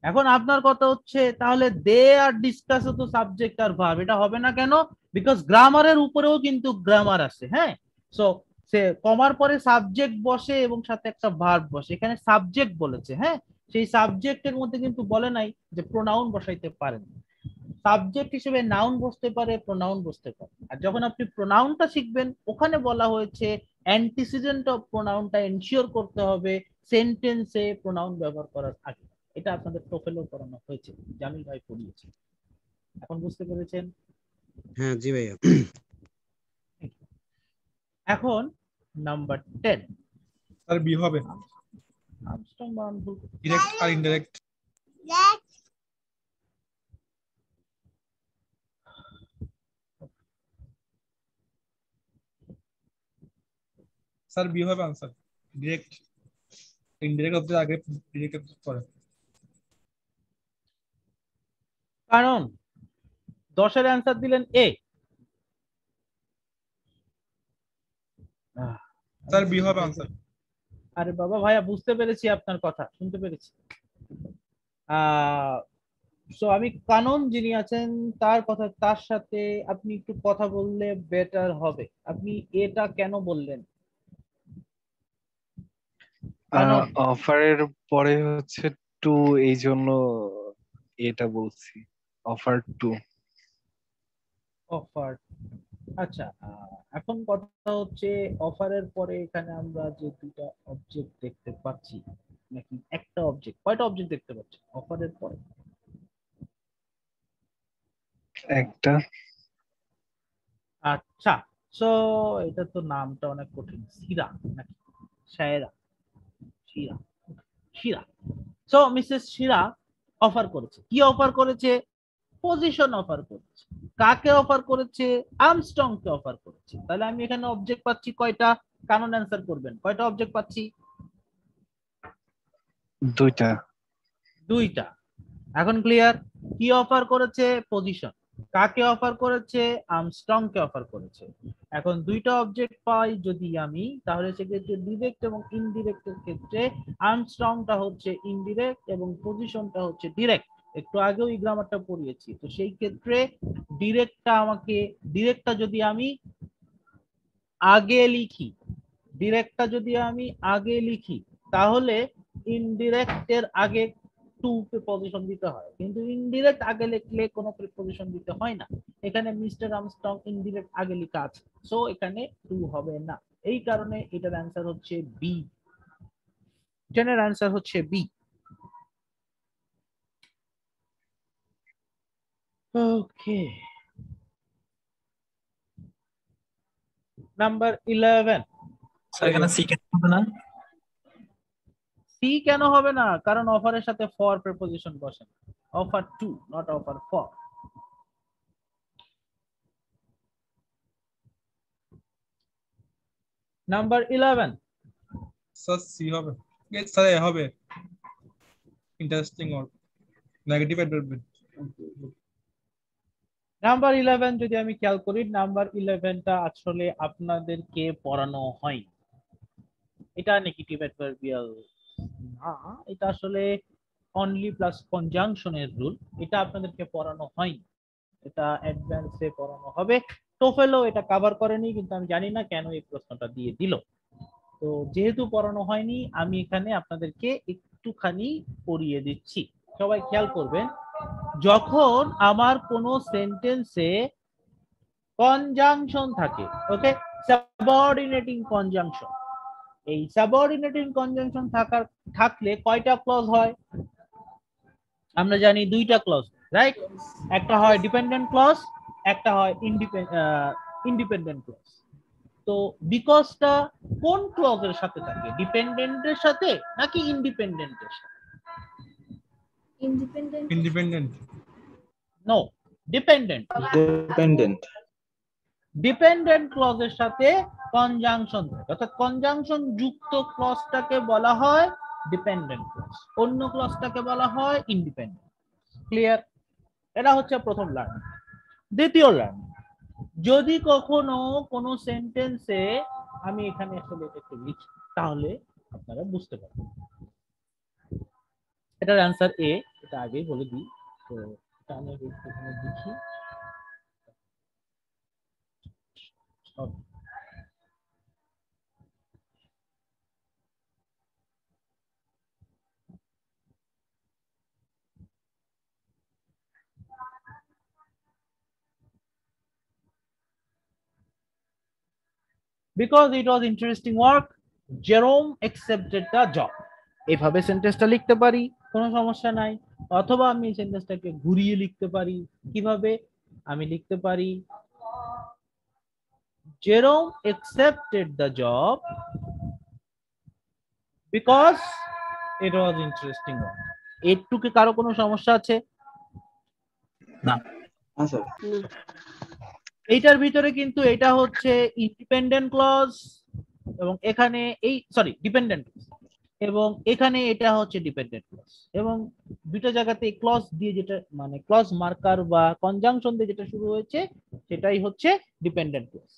এখন আপনার কথা হচ্ছে তাহলে দে আর ডিসকাস তো সাবজেক্ট আর ভার্ব, এটা হবে না কেন? বিকজ গ্রামারের উপরেও কিন্তু গ্রামার আছে, হ্যাঁ। সো সে কমার পরে সাবজেক্ট বসে এবং সাথে একটা ভার্ব বসে, এখানে সাবজেক্ট বলেছে, হ্যাঁ। সেই সাবজেক্টের মধ্যে কিন্তু বলে নাই যে প্রোনাউন বসাইতে পারেন। সাবজেক্ট হিসেবে নাউন বসতে পারে, প্রোনাউন বসতে পারে। আর যখন আপনি প্রোনাউনটা শিখবেন ওখানে বলা হয়েছে অ্যান্টিসিডেন্ট অফ প্রোনাউনটা এনশিওর করতে হবে সেন্টেন্সে প্রোনাউন ব্যবহার করার আগে। এটা আপনাদের টোফেলও করানো হয়েছে, জামিল ভাই পড়িয়েছে। এখন বুঝতে পেরেছেন? হ্যাঁ জি ভাইয়া। এখন নাম্বার 10। স্যার বি হবে। আর্মস্ট্রং বানান ভুল। ডিরেক্ট আর ইনডাইরেক্ট। স্যার বি হবে आंसर। ডিরেক্ট ইনডাইরেক্ট হতে আগে ডিরেক্ট পরে। কারণ 10 এর অ্যান্সার দিলেন এ। স্যার বি হবে आंसर। আরে বাবা ভাইয়া বুঝতে পেরেছি আপনার কথা, শুনতে পেরেছি। সো আমি কানন যিনি আছেন তার কথা, তার সাথে আপনি একটু কথা বললে বেটার হবে। আপনি এটা কেন বললেন? কানন অফারের পরে হচ্ছে টু, এই জন্য এটা বলছি, অফার টু। অফার, আচ্ছা। এখন কথা হচ্ছে অফারের পরে এখানে আমরা যে দুটো অবজেক্ট দেখতে পাচ্ছি নাকি একটা অবজেক্ট, কয়টা অবজেক্ট দেখতে পাচ্ছি অফারের পরে? একটা। আচ্ছা, সো এটা তো নামটা অনেক কঠিন, সিরা নাকি শায়রা? শিরা, শিরা। সো মিসেস শিরা অফার করেছে, কি অফার করেছে? পজিশন অফার করেছে। কাকে অফার করেছে? আর্মস্ট্রং কে অফার করেছে। তাহলে আমি এখানে অবজেক্ট পাচ্ছি কয়টা? কানন অ্যান্সার করবেন, কয়টা অবজেক্ট পাচ্ছি? দুইটা। দুইটা। এখন ক্লিয়ার? কি অফার করেছে? পজিশন। কাকে অফার করেছে? আর্মস্ট্রং কে অফার করেছে। এখন দুইটা অবজেক্ট পাই যদি আমি, তাহলে সেক্ষেত্রে ডিরেক্ট এবং ইনডিরেক্ট এর ক্ষেত্রে আর্মস্ট্রংটা হচ্ছে ইনডিরেক্ট এবং পজিশনটা হচ্ছে ডিরেক্ট। একটু আগেও এই গ্রামারটা পড়িয়েছি। তো সেই ক্ষেত্রে ডিরেক্টটা যদি আমি আগে লিখি, ডিরেক্টটা যদি আমি আগে লিখি তাহলে ইনডিরেক্ট এর আগে টু প্রিপজিশন দিতে হয়, কিন্তু ইনডিরেক্ট আগে লিখলে কোনো প্রিপজিশন দিতে হয় না। এখানে মিস্টার আর্মস্ট্রং ইনডিরেক্ট আগে লেখা আছে, সো এখানে টু হবে না। এই কারণে এটার অ্যান্সার হচ্ছে বি। টেনের অ্যান্সার হচ্ছে বি। ওকে, নাম্বার 11। স্যার এখানে সি কেন হবে না? সি কেন হবে না? কারণ অফারের সাথে ফর প্রিপজিশন বসে। Offer to, not offer for. Number 11। Sir C হবে। স্যার এ হবে interesting or negative adverb. Number 11 যদি আমি খেয়াল করি, নাম্বার 11টা আসলে আপনাদেরকে পড়ানো হয়। এটা নেগেটিভ অ্যাডভার্বিয়াল না, এটা আসলে অনলি প্লাস কনজাংশনের রুল। এটা আপনাদেরকে পড়ানো হয়, এটা অ্যাডভান্সে পড়ানো হবে। টোফেলও এটা কভার করেনি, কিন্তু আমি জানি না কেন এই প্রশ্নটা দিয়ে দিল। তো যেহেতু পড়ানো হয়নি, আমি এখানে আপনাদেরকে একটুখানি পড়িয়ে দিচ্ছি। সবাই খেয়াল করবেন, যখন আমার কোনো সেন্টেন্সে কনজাংশন থাকে, ওকে, সাবঅর্ডিনেটিং কনজাংশন, এই সাবঅর্ডিনেটিং কনজাংশন থাকলে কয়টা ক্লজ হয়? আমরা জানি দুইটা ক্লজ, রাইট? একটা হয় ডিপেন্ডেন্ট ক্লজ, একটা হয় ইন্ডিপেন্ডেন্ট ক্লজ। তো বিকজটা কোন ক্লজের সাথে থাকে? ডিপেন্ডেন্টের সাথে নাকি ইন্ডিপেন্ডেন্টের সাথে? Independent. No, dependent. Dependent. Dependent ক্লজের সাথে কনজাংশন থাকে, অর্থাৎ কনজাংশন যুক্ত ক্লজটাকে বলা হয় ডিপেন্ডেন্ট ক্লজ, অন্য ক্লজটাকে বলা হয় ইন্ডিপেন্ডেন্ট। ক্লিয়ার? এটা হচ্ছে প্রথম লার্নিং। দ্বিতীয় লার্নিং, যদি কখনো কোনো সেন্টেন্সে, আমি এখানে আসলে একটু লিখি তাহলে আপনারা বুঝতে পারবেন। এটার অ্যান্সার এ, এটা আগেই বলে দিই। তো এটা আমি এখানে লিখি। Because it was interesting work, Jerome accepted the job. এভাবে সেন্টেন্সটা লিখতে পারি, কোনো সমস্যা নাই। অথবা আমি এই সেন্টেন্সটাকে ঘুরিয়ে লিখতে পারি। কিভাবে? আমি লিখতে পারি Jerome accepted the job because it was interesting work. একটু কি কারো কোনো সমস্যা আছে? না। হ্যাঁ স্যার। এইটার ভিতরে কিন্তু এটা হচ্ছে ইন্ডিপেন্ডেন্ট ক্লজ, এবং এখানে এই ডিপেন্ডেন্ট, এবং এখানে এটা হচ্ছে ডিপেন্ডেন্ট ক্লজ, এবং দুটো জায়গাতে ক্লজ দিয়ে যেটা মানে ক্লজ মার্কার বা কনজাংশন দিয়ে যেটা শুরু হয়েছে সেটাই হচ্ছে ডিপেন্ডেন্ট ক্লজ।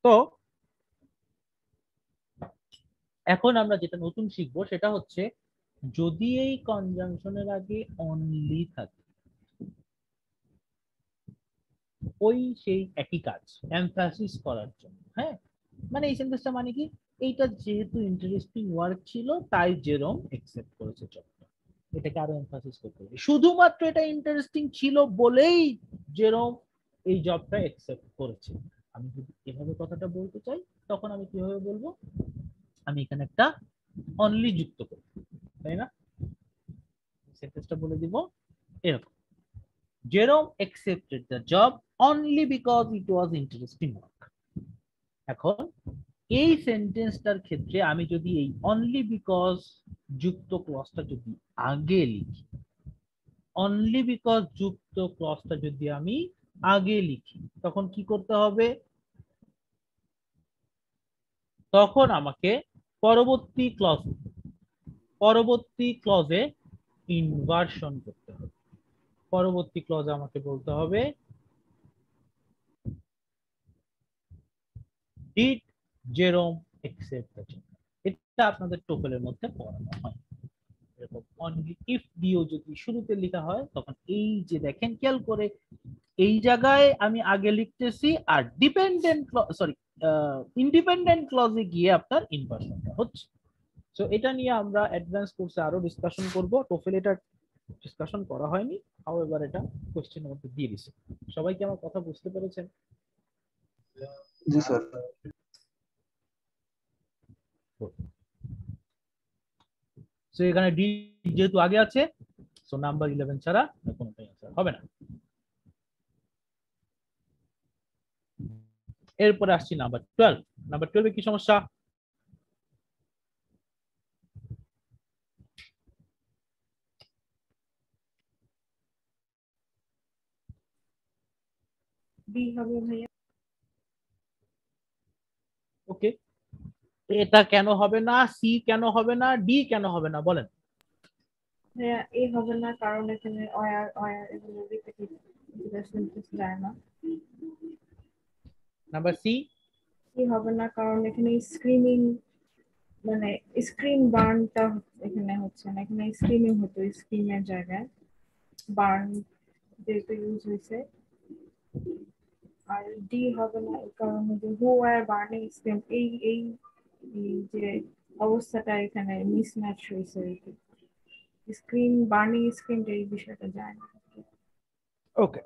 তো এখন আমরা যেটা নতুন শিখবো সেটা হচ্ছে, যদি এই কনজাংশনের আগে অনলি থাকে, ওই সেই একই কাজ এমফাসিস করার জন্য। হ্যাঁ, মানে এই সেন্টেন্সটা মানে কি, এইটা যেহেতু ইন্টারেস্টিং ওয়ার্ক ছিল তাই জেরোম একসেপ্ট করেছে জবটা। এটাকে আরো এমফাসিস করতে হবে, শুধুমাত্র এটা ইন্টারেস্টিং ছিল বলেই জেরোম এই জবটা একসেপ্ট করেছে। আমি যদি এভাবে কথাটা বলতে চাই তখন আমি কিভাবে বলবো? আমি এখানে একটা অনলি যুক্ত করব, তাই না? সেন্টেন্সটা বলে দিব এরকম, Jerome accepted the job only because it was interesting work. এখন এই সেন্টেন্সটার ক্ষেত্রে আমি যদি এই অনলি বিকজ যুক্ত ক্লজটা যদি আগে লিখি, অনলি বিকজ যুক্ত ক্লজটা যদি আমি আগে লিখি, তখন কি করতে হবে? তখন আমাকে পরবর্তী ক্লজে ইনভার্সন করতে হবে। পরবর্তী ক্লজে আমাকে বলতে হবে did Jerome accept the job? এটা আপনাদের টোফেলের মধ্যে পড়ানো হয়। এরকম অনলি ইফ দিয়েও যদি শুরুতে লেখা হয় তখন এই যে দেখেন খেয়াল করে এই জায়গায় আমি আগে লিখতেছি, আর ডিপেন্ডেন্ট সরি ইন্ডিপেন্ডেন্ট ক্লজে গিয়ে আপনার ইনভার্সনটা হচ্ছে। সো এটা নিয়ে আমরা অ্যাডভান্স কোর্সে আরো ডিসকাশন করব। টোফেল এটা ডিসকাশন করা হয়নি, হাউএভার এটা কোশ্চেনের মধ্যে দিয়ে দিছে। সবাই কি আমার কথা বুঝতে পেরেছেন? জি স্যার। সো এখানে ডি যেহেতু আগে আছে, সো নাম্বার 11 ছাড়া কোনোটাই আনসার হবে না। এরপরে আসছি নাম্বার 12। নাম্বার 12 এ কি সমস্যা? বি হবে ভাইয়া। ওকে, এটা কেন হবে না, সি কেন হবে না, ডি কেন হবে না বলেন? ভাইয়া এ হবে না কারণ এখানে অয়ার অয়ার এগুলো রিপিটেড সেন্টেন্স যায় না। Number C? সি হবে না কারণ এখানে স্ক্রিমিং মানে স্ক্রিন বার্নটা এখানে হচ্ছে না, এখানে স্ক্রিমিং হতো, স্ক্রিমের জায়গায় বার্ন যেহেতু ইউজ হয়েছে। আর ডি হবে না এই কারণে যে হু আর বার্নিং স্ক্রিম এই এই এই যে অবস্থাটা এখানে মিসম্যাচ হয়েছে, স্ক্রিন বার্নিং স্ক্রিন এই বিষয়টা যায় না। ওকে,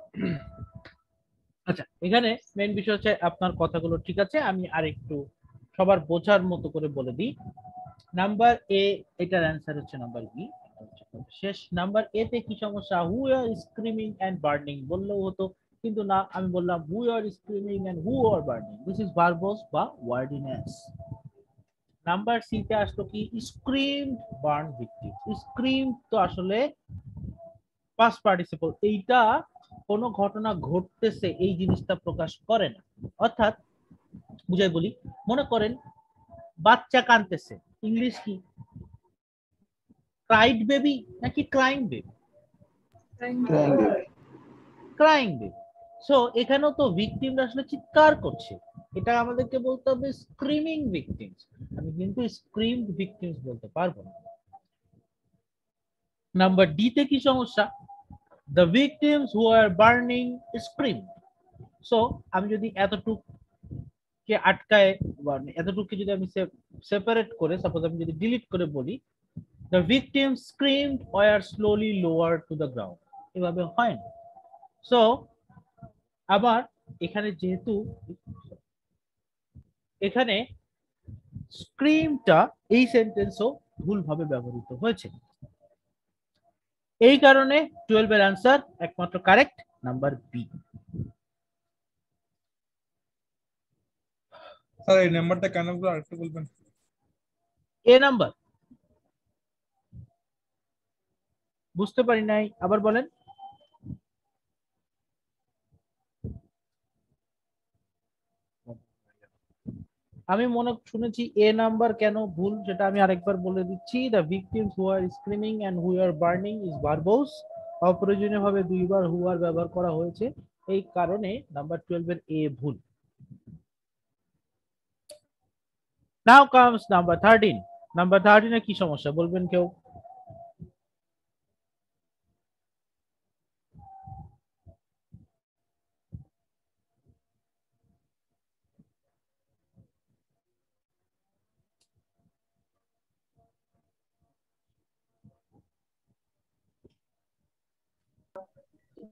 আচ্ছা এখানে মেইন বিষয় হচ্ছে আপনার কথাগুলো ঠিক আছে, আমি আরেকটু সবার বোঝার মতো করে বলে দিই। নাম্বার এ, এটার অ্যান্সার হচ্ছে নাম্বার বি। শেষ নাম্বার এ তে কি সমস্যা? Who are screaming and burning বললেও হতো, কিন্তু না, আমি বললাম who are screaming and who are burning, this is verbs বা ওয়ার্ডিনেস। নাম্বার সি তে আসলো কি? Scream burn victim. স্ক্রিম তো আসলে পাস্ট পার্টিসিপল, এইটা কোনো ঘটনা ঘটতেছে এই জিনিসটা প্রকাশ করে না। অর্থাৎ বুঝাই বলি, মনে করেন বাচ্চা কাঁদতেছে, ইংলিশ কি? ক্রাইড বেবি নাকি crying baby? Crying baby. So এখানেও তো ভিকটিমরা আসলে চিৎকার করছে, এটা আমাদেরকে বলতে হবে স্ক্রিমিং ভিকটিমস। আমি কিন্তু স্ক্রিমড ভিকটিমস বলতে পারবো না। নাম্বার ডি তে কি সমস্যা? The victims who are burning scream. So আমি যদি এতটুকুকে আটকায়, এতটুকুকে যদি আমি সেপারেট করে, সাপোজ আমি যদি ডিলিট করে বলি, the victim screamed or slowly lowered to the ground, এভাবে হয় না। সো আবার এখানে যেহেতু এখানে স্ক্রিমটা এই সেন্টেন্সও ভুলভাবে ব্যবহৃত হয়েছে, এই কারণে 12 এর आंसर একমাত্র কারেক্ট নাম্বার বি। স্যার এই নাম্বারটা কেন বলবো আরেকটু বলবেন? এ নাম্বার বুঝতে পারি নাই, আবার বলেন। আমি মনে শুনেছি এ নাম্বার কেন ভুল, সেটা আমি আরেকবার বলে দিচ্ছি। The victims who are screaming and who are burning is verbs. অপ্রয়োজনীয়ভাবে দুইবার হু আর ব্যবহার করা হয়েছে, এই কারণে নাম্বার 12 এর এ ভুল। নাও কামস নাম্বার 13। নাম্বার 13 এ কি সমস্যা বলবেন কেউ?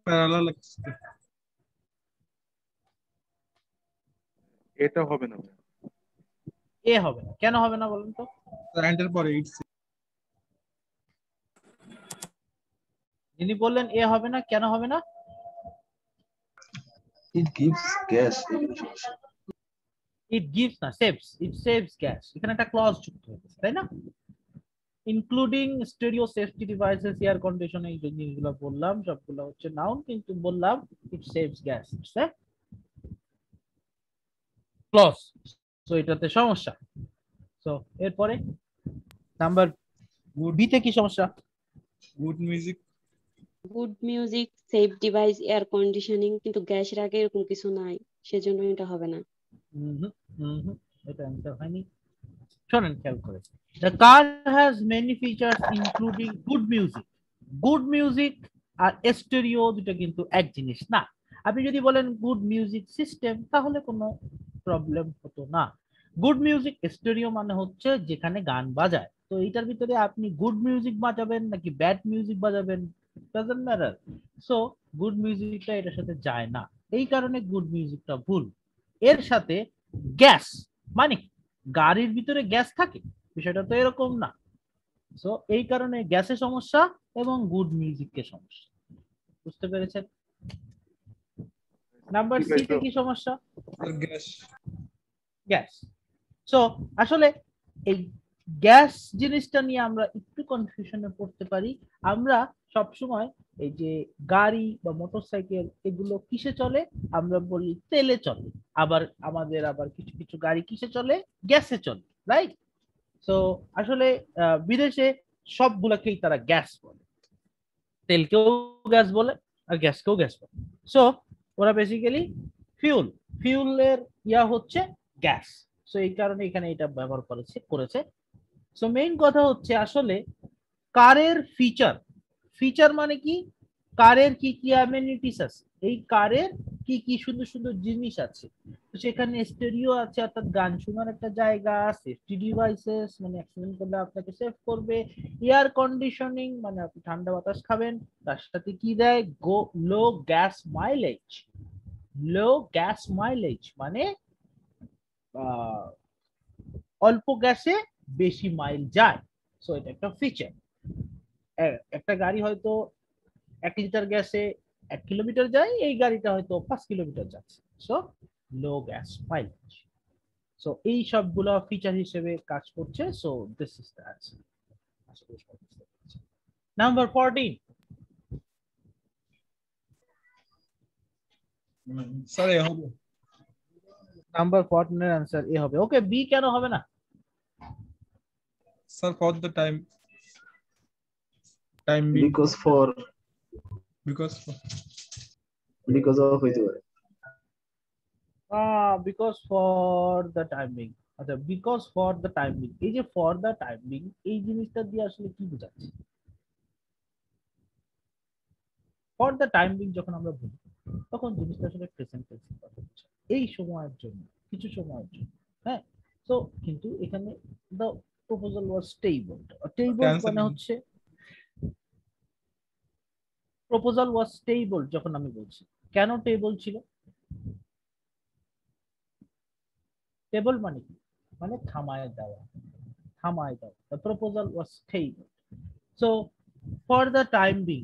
প্যারালাল লাগছে। এটা হবে না। এ হবে না, কেন হবে না বলেন তো? এন্টার পরে ইটস যিনি বললেন এ হবে না, কেন হবে না? It gives gas. It gives না, সেভস, ইট সেভস গ্যাস। এখানে একটা ক্লজ যুক্ত হয়েছে, তাই না? Including stereo safety devices, air conditioning, যে জিনিসগুলো বললাম সবগুলো হচ্ছে নাউন, কিন্তু বললাম it saves gas, it's a clause. So এটাতে সমস্যা। সো এরপরে নাম্বার বি তে কি সমস্যা? Good music. Good music, safe device, air conditioning, কিন্তু গ্যাসের আগে এরকম কিছু নাই, সেজন্য এটা হবে না। এটা অ্যান্সার হয়নি। শোনেন খেয়াল করে, the car has many features including good music। Good music আর স্টেরিও দুটো কিন্তু এক জিনিস না। আপনি যদি বলেন গুড মিউজিক সিস্টেম তাহলে কোনো প্রবলেম হতো না। গুড মিউজিক স্টেরিও মানে হচ্ছে যেখানে গান বাজায়, তো এইটার ভিতরে আপনি গুড মিউজিক বাজাবেন নাকি ব্যাড মিউজিক বাজাবেন, ডাজন্ট ম্যাটার। সো গুড মিউজিকটা এটার সাথে যায় না, এই কারণে গুড মিউজিকটা ভুল। এর সাথে গ্যাস মানে গাড়ির ভিতরে গ্যাস থাকে, বিষয়টা তো এরকম না। সো এই কারণে গ্যাসের সমস্যা এবং গুড মিউজিকের সমস্যা, বুঝতে পেরেছেন? নাম্বার সি তে কি সমস্যা? গ্যাস। গ্যাস। সো আসলে এই গ্যাস জিনিসটা নিয়ে আমরা একটু কনফিউশনে পড়তে পারি। আমরা সব সময় এই যে গাড়ি বা মোটরসাইকেল এগুলো কিসে চলে, আমরা বলি তেলে চলে, আবার আমাদের আবার কিছু কিছু গাড়ি কিসে চলে, গ্যাসে চলে, রাইট? সো আসলে বিদেশে সবগুলোকেই তারা গ্যাস বলে, তেলকেও গ্যাস বলে আর গ্যাসকেও গ্যাস বলে। সো ওরা বেসিক্যালি ফিউলের হচ্ছে গ্যাস। সো এই কারণে এখানে এটা ব্যবহার করেছে। সো মেইন কথা হচ্ছে আসলে কারের ফিচার মানে কি, কারের কি কি অ্যামেনিটিস আছে, এই কারের কি কি সুন্দর সুন্দর জিনিস আছে। তো সেখানে স্টেরিও আছে, অর্থাৎ গান শোনার একটা জায়গা, সেফটি ডিভাইসেস মানে অ্যাক্সিডেন্ট করলে আপনাকে সেভ করবে, এয়ার কন্ডিশনিং মানে আপনি ঠান্ডা বাতাস খাবেন, তার সাথে কি দেয়, লো গ্যাস মাইলেজ মানে অল্প গ্যাসে বেশি মাইল যায়। সো এটা একটা ফিচার। একটা গাড়ি হয়তো 1 লিটার গ্যাসে 1 কিলোমিটার যায়, এই গাড়িটা হয়তো 5 কিলোমিটার যাচ্ছে। So low gas mileage. So এই সবগুলো ফিচার হিসেবে কাজ করছে। So this is the answer. Number 14। Sir A হবে। নাম্বার 14 এর অ্যান্সার এ হবে। ওকে, বি কেন হবে না? Sir for the time being, because of হইতে পারে। Because for the timing. আচ্ছা, বিকজ ফর দ্য টাইমিং, এই যে ফর দ্য টাইমিং এই জিনিসটা দিয়ে আসলে কি বোঝাচ্ছে? ফর দ্য টাইমিং যখন আমরা বলি তখন জিনিসটা আসলে প্রেজেন্ট টেন্সের কথা বোঝায়, এই সময়ের জন্য, কিছু সময়ের জন্য। হ্যাঁ, তো কিন্তু এখানে দ্য প্রপোজাল ওয়াজ টেবল মানে হচ্ছে প্রপোজাল ওয়াজ টেবল। যখন আমি বলছি কেন টেবল ছিল, টেবল মানে কি, মানে থামায় দেওয়া। The proposal was table. So for the time being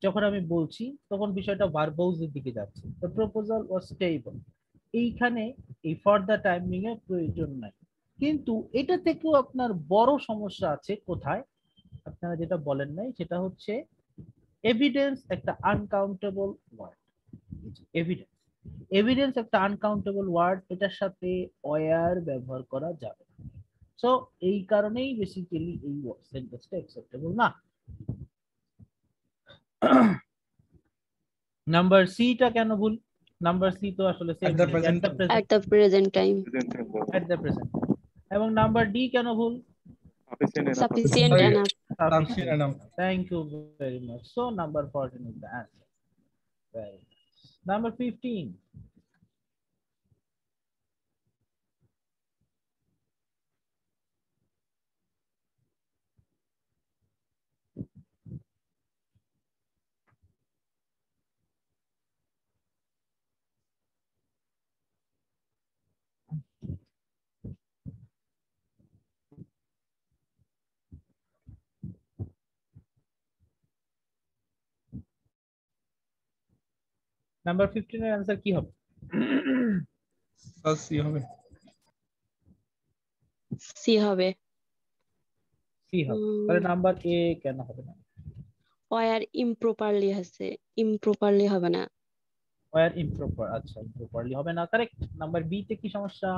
যখন আমি বলছি তখন বিষয়টা ভার্বাউজের দিকে যাচ্ছে। দ্য প্রপোজাল ওয়াজ টেবল, এইখানে এই ফর দ্য টাইমিং এর প্রয়োজন নাই। কিন্তু এটা থেকেও আপনার বড় সমস্যা আছে কোথায়, আপনারা যেটা বলেন নাই সেটা হচ্ছে এভিডেন্স একটা আনকাউন্টেবল ওয়ার্ড। এভিডেন্স একটা আনকাউন্টেবল ওয়ার্ড, এটার সাথে ওয়্যার ব্যবহার করা যাবে না। সো এই কারণেই বেসিক্যালি এই সেন্টেন্সটা অ্যাকসেপ্টেবল না। নাম্বার সি টা কেন ভুল? নাম্বার সি তো আসলে at the present time এবং নাম্বার ডি কেন ভুল? sufficient enough Thank you very much. So number 14 is the answer. Very nice. Number 15. Number 15 এর आंसर কি হবে? সি হবে। সি হবে। সি হবে। তাহলে নাম্বার এ কেন হবে না? ওয়ার ইমপ্রপারলি আছে, ইমপ্রপারলি হবে না। ওয়ার ইমপ্রপার, আচ্ছা ইমপ্রপারলি হবে না, কারেক্ট। নাম্বার বি তে কি সমস্যা?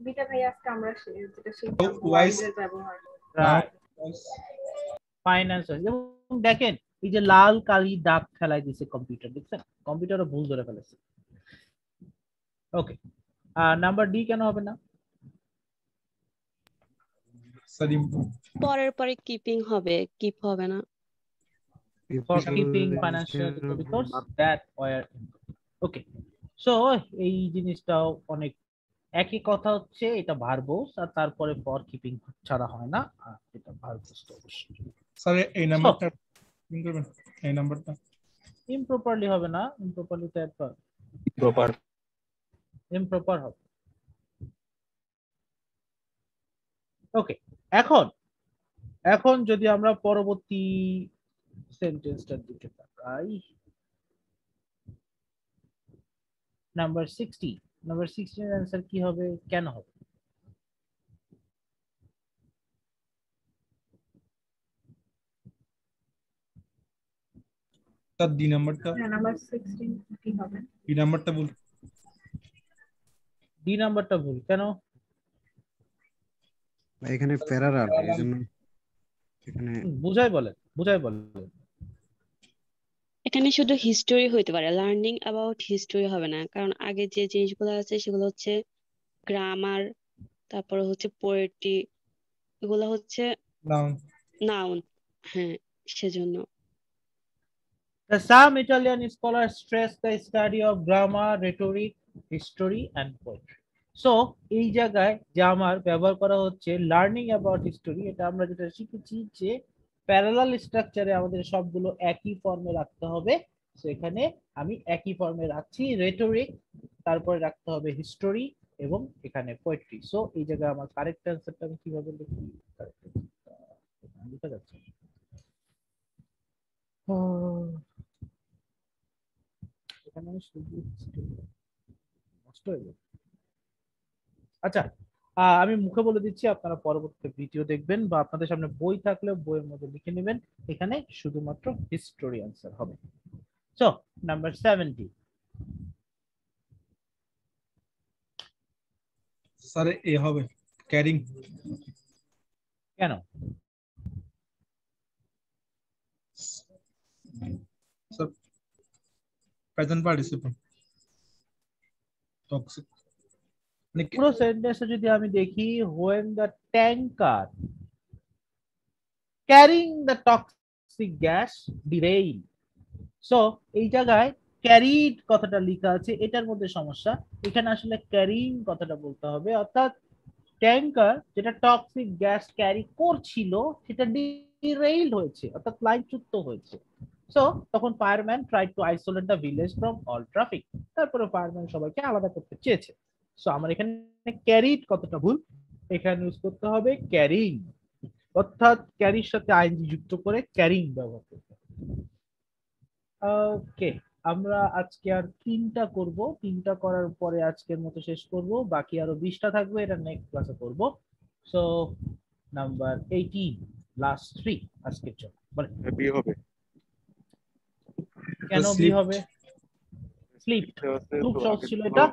বিটা ভাই আজকে আমরা যেটা শিখলাম ওয়াইজের ব্যবহার। ফাইন্যান্স। এবং দেখেন এই যে লাল কালি দাগ ফেলাই দিয়েছে কম্পিউটার, দেখছেন? কম্পিউটারও ভুল ধরে ফেলেছে। ওকে, নাম্বার ডি কেন হবে না? স্যার পরের পরে কিপিং হবে, কিপ হবে না। For keeping financial records that were okay. So এই জিনিসটাও অনেক একই কথা হচ্ছে, এটা ভার্বস আর তারপরে ফর কিপিং ছাড়া হয় না, আর এটা ভার্বস তো অবশ্যই। স্যার এই নাম্বারটা করবেন, এই নাম্বারটা ইমপ্রপারলি হবে না, ইমপ্রপারলি তো একবার প্রপার ইমপ্রপার হবে। ওকে, এখন এখন যদি আমরা পরবর্তী সেন্টেন্সটার দিকে তাকাই, নাম্বার 60, নাম্বার 16 এর आंसर কি হবে, কেন হবে? স্যার ডি নাম্বারটা, হ্যাঁ নাম্বার 16 কি হবে? ডি নাম্বারটা বল। ডি নাম্বারটা ভুল কেন? এখানে প্যারালাল, এইজন্য এখানে বুঝাই বলেন। এখানে শুধু হিস্টোরি হইতে পারে, লার্নিং অ্যাবাউট হিস্টোরি হবে না, কারণ আগে যে জিনিসগুলো আছে সেগুলো হচ্ছে গ্রামার, তারপরে হচ্ছে পোয়েট্রি, এগুলো হচ্ছে নাউন। নাউন। হ্যাঁ, সেজন্য। Some Italian scholars stress the study of grammar, rhetoric, history and poetry. So এই জায়গায় যে আমার ব্যবহার করা হচ্ছে লার্নিং অ্যাবাউট হিস্টোরি, এটা আমরা যেটা শিখেছি যে প্যারালাল স্ট্রাকচারে আমাদের সবগুলো একই ফর্মে রাখতে হবে। সো এখানে আমি একই ফর্মে রাখছি, রেটোরিক, তারপরে রাখতে হবে হিস্টোরি এবং এখানে পোয়েট্রি। সো এই জায়গায় আমার কারেক্ট অ্যান্সারটা আমি কিভাবে লিখি, লিখা যাচ্ছে এখানে শুধু নষ্ট হয়ে যাবে। আচ্ছা, আমি মুখে বলে দিচ্ছি, আপনারা পরবর্তী ভিডিও দেখবেন বা আপনাদের সামনে বই থাকলে বইয়ের মধ্যে লিখে নেবেন, এখানে শুধুমাত্র হিস্টোরি অ্যান্সার হবে। সো নাম্বার 70, স্যার এ হবে ক্যারিং। কেন? স্যার প্রেজেন্ট পার্টিসিপল টক্সিক, পুরো সেন্টেন্সে যদি আমি দেখি, when the tanker carrying the toxic gas derailed, so এই জায়গায় ক্যারিড কথাটা লেখা আছে, এটার মধ্যে সমস্যা। এখানে আসলে ক্যারিং কথাটা বলতে হবে, অর্থাৎ ট্যাঙ্কার যেটা টক্সিক গ্যাস ক্যারি করছিল সেটা ডিরেইল হয়েছে, অর্থাৎ লাইনচ্যুত হয়েছে। সো তখন fireman try to isolate the village from all traffic, তারপরে ফায়ারম্যান সবাইকে আলাদা করতে চেয়েছে। সো আমার এখানে ক্যারিড কতটা ভুল, এখানে ইউজ করতে হবে ক্যারিং, অর্থাৎ ক্যারির সাথে আইএনজি যুক্ত করে ক্যারিং ব্যবহার করতে হবে। ওকে, আমরা আজকে আর 3টা করব, 3টা করার পরে আজকের মতো শেষ করব, বাকি আরো 20টা থাকবে, এটা নেক্সট ক্লাসে করব। সো নাম্বার 18, লাস্ট 3 আজকের জন্য বলেন। বি হবে। কেন বি হবে? স্লিপ, খুব সহজ ছিল এটা,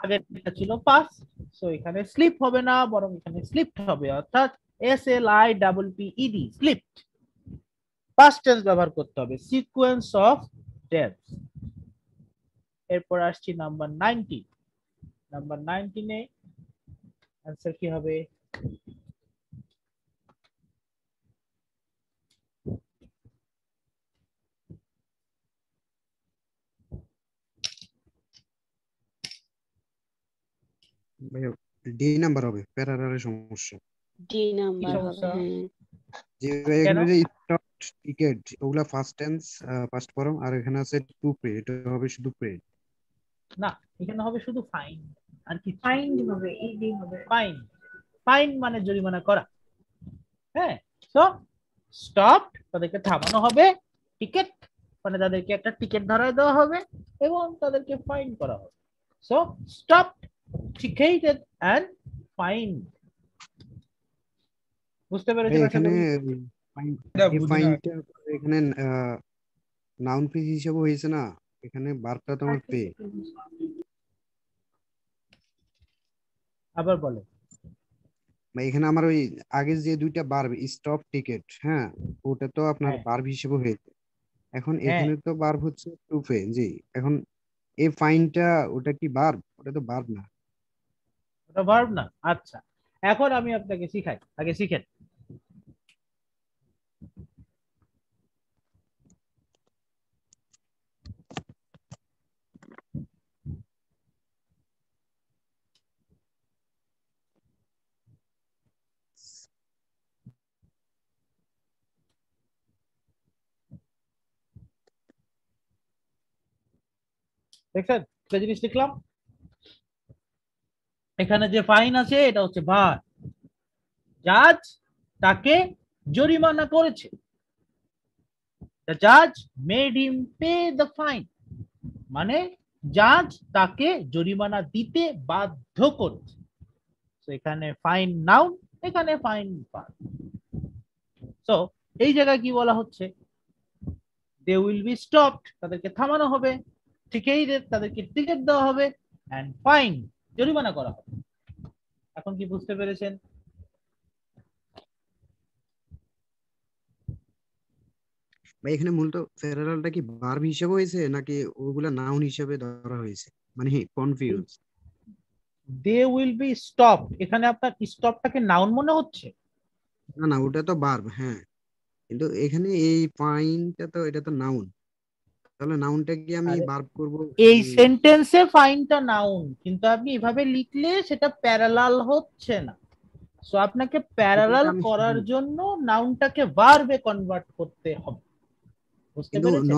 আগে এটা ছিল পাস, সো এখানে স্লিপ হবে না, বরং এখানে স্লিপড হবে, অর্থাৎ SLIPPED, স্লিপড। পাস্ট টেন্স ব্যবহার করতে হবে, সিকোয়েন্স অফ ডেথ। এরপর আসছি নাম্বার 19, নাম্বার 19 এ आंसर কি হবে? ভাইয়া ডি নাম্বার হবে, প্যারালালের সমস্যা। ডি নাম্বার হবে। হ্যাঁ, যে এখানে যে স্টপ টিকেট ওগুলা ফার্স্ট টেন্স ফার্স্ট ফর্ম, আর এখানে আছে টু পে, এটা হবে শুধু পে। না, এখানে হবে শুধু ফাইন, আর কি ফাইন্ড হবে, ইডি হবে। ফাইন, ফাইন মানে জরিমানা করা। হ্যাঁ, সো স্টপ তাদেরকে থামানো হবে, টিকেট মানে তাদেরকে একটা টিকেট ধরায় দেওয়া হবে এবং তাদেরকে ফাইন করা হবে। So stop, ticketed and fine. বুঝতে পেরেছেন? এখানে ফাইনটা এখানে নাউন ফ্রেজ হিসেবে হয়েছে না, এখানে ভার্বটা তোমার পে। আবার বলে, এখানে আমার ওই আগে যে দুইটা ভার্ব স্টপ টিকেট, হ্যাঁ ওটা তো আপনার ভার্ব হিসেবে হয়েছে, এখন এখানে তো ভার্ব হচ্ছে টু পে। জি, এখন এই ফাইনটা ওটা কি ভার্ব? ওটা তো ভার্ব না। ওটা ভার্ব না। আচ্ছা, এখন আমি আপনাকে শিখাই, আগে শিখেন। দেখছেন একটা জিনিস লিখলাম, এখানে যে ফাইন আছে এটা হচ্ছে ভার, জাজ তাকে জরিমানা করেছে, the judge made him pay the fine, মানে জাজ তাকে জরিমানা দিতে বাধ্য করেছে। তো এখানে ফাইন নাউন, এখানে ফাইন ভার্ব। সো এই জায়গায় কি বলা হচ্ছে, they will be stopped, তাদেরকে থামানো হবে, টিকেট তাদেরকে টিকিট দেওয়া হবে, and ফাইন জরিমানা করা হবে। এখন কি বুঝতে পেরেছেন? ভাই এখানে মূলত ফেডারালটা কি ভার্ব হিসেবে হয়েছে নাকি ওগুলা নাউন হিসেবে ধরা হয়েছে, মানে confuse. they will be stopped, এখানে আপনার স্টপটাকে নাউন মনে হচ্ছে? না না, ওটা তো ভার্ব, হ্যাঁ, কিন্তু এখানে এই ফাইনটা তো, এটা তো নাউন, তাহলে নাউনটা কি আমি ভার্ব করব? এই সেন্টেন্সে ফাইনটা নাউন, কিন্তু আপনি এভাবে লিখলে সেটা প্যারালাল হচ্ছে না। সো আপনাকে প্যারালাল করার জন্য নাউনটাকে ভার্বে কনভার্ট করতে হবে। বুঝতে কিন্তু পেরেছেন?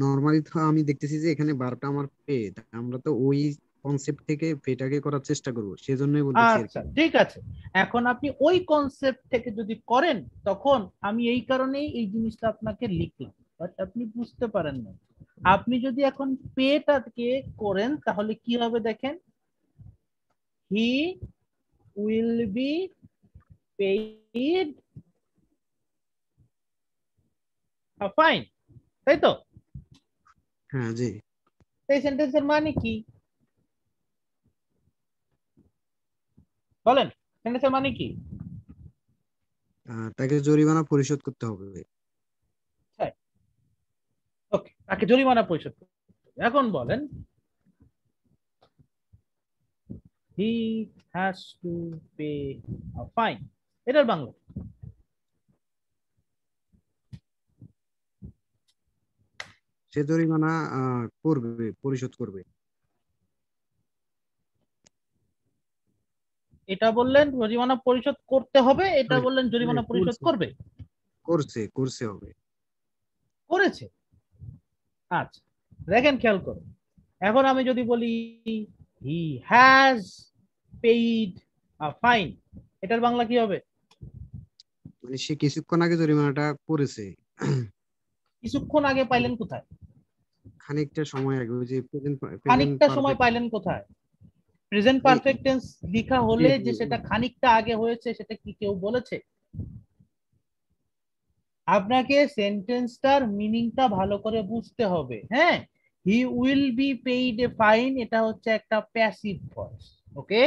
নরমালি তো আমি দেখতেছি যে এখানে ভার্বটা আমার পে, আমরা তো ওই কনসেপ্ট থেকে পেটাকে করার চেষ্টা করব, সেজন্যই বলতেছি আর আচ্ছা কি। ঠিক আছে, এখন আপনি ওই কনসেপ্ট থেকে যদি করেন তখন আমি এই কারণেই এই জিনিসটা আপনাকে লিখলাম, বাট আপনি বুঝতে পারেন না। আপনি যদি এখন পেটাকে করেন তাহলে কি হবে দেখেন, হি will be paid a fine, তাই তো? হ্যাঁ জি। এই সেন্টেন্সের মানে কি বলেন, সেন্টেন্সের মানে কি? তাকে জরিমানা পরিশোধ করতে হবে। ওকে, তাকে জরিমানা পরিশোধ করতে হবে। এখন বলেন he has to pay a fine, এটার বাংলা সে জরিমানা করবে, পরিশোধ করবে। এটা বললেন জরিমানা পরিশোধ করতে হবে, এটা বললেন জরিমানা পরিশোধ করবে। করছে হবে। করেছে। আচ্ছা দেখেন, খেয়াল করুন, এখন আমি যদি বলি he has paid a fine, এটার বাংলা কি হবে? মানে সে কিছুক্ষণ আগে জরিমানাটা করেছে। কিছুক্ষণ আগে পাইলেন কোথায়? খানিকটা সময় আগে, ওই যে খানিকটা সময় পাইলেন কোথায়? প্রেজেন্ট পারফেক্ট টেন্স লেখা হলে যে সেটা খানিকটা আগে হয়েছে সেটা কি কেউ বলেছে? আপনাকে সেন্টেন্সটার মিনিংটা ভালো করে বুঝতে হবে। হ্যাঁ, হি will be paid a fine, এটা হচ্ছে একটা প্যাসিভ ভয়েস। ওকে,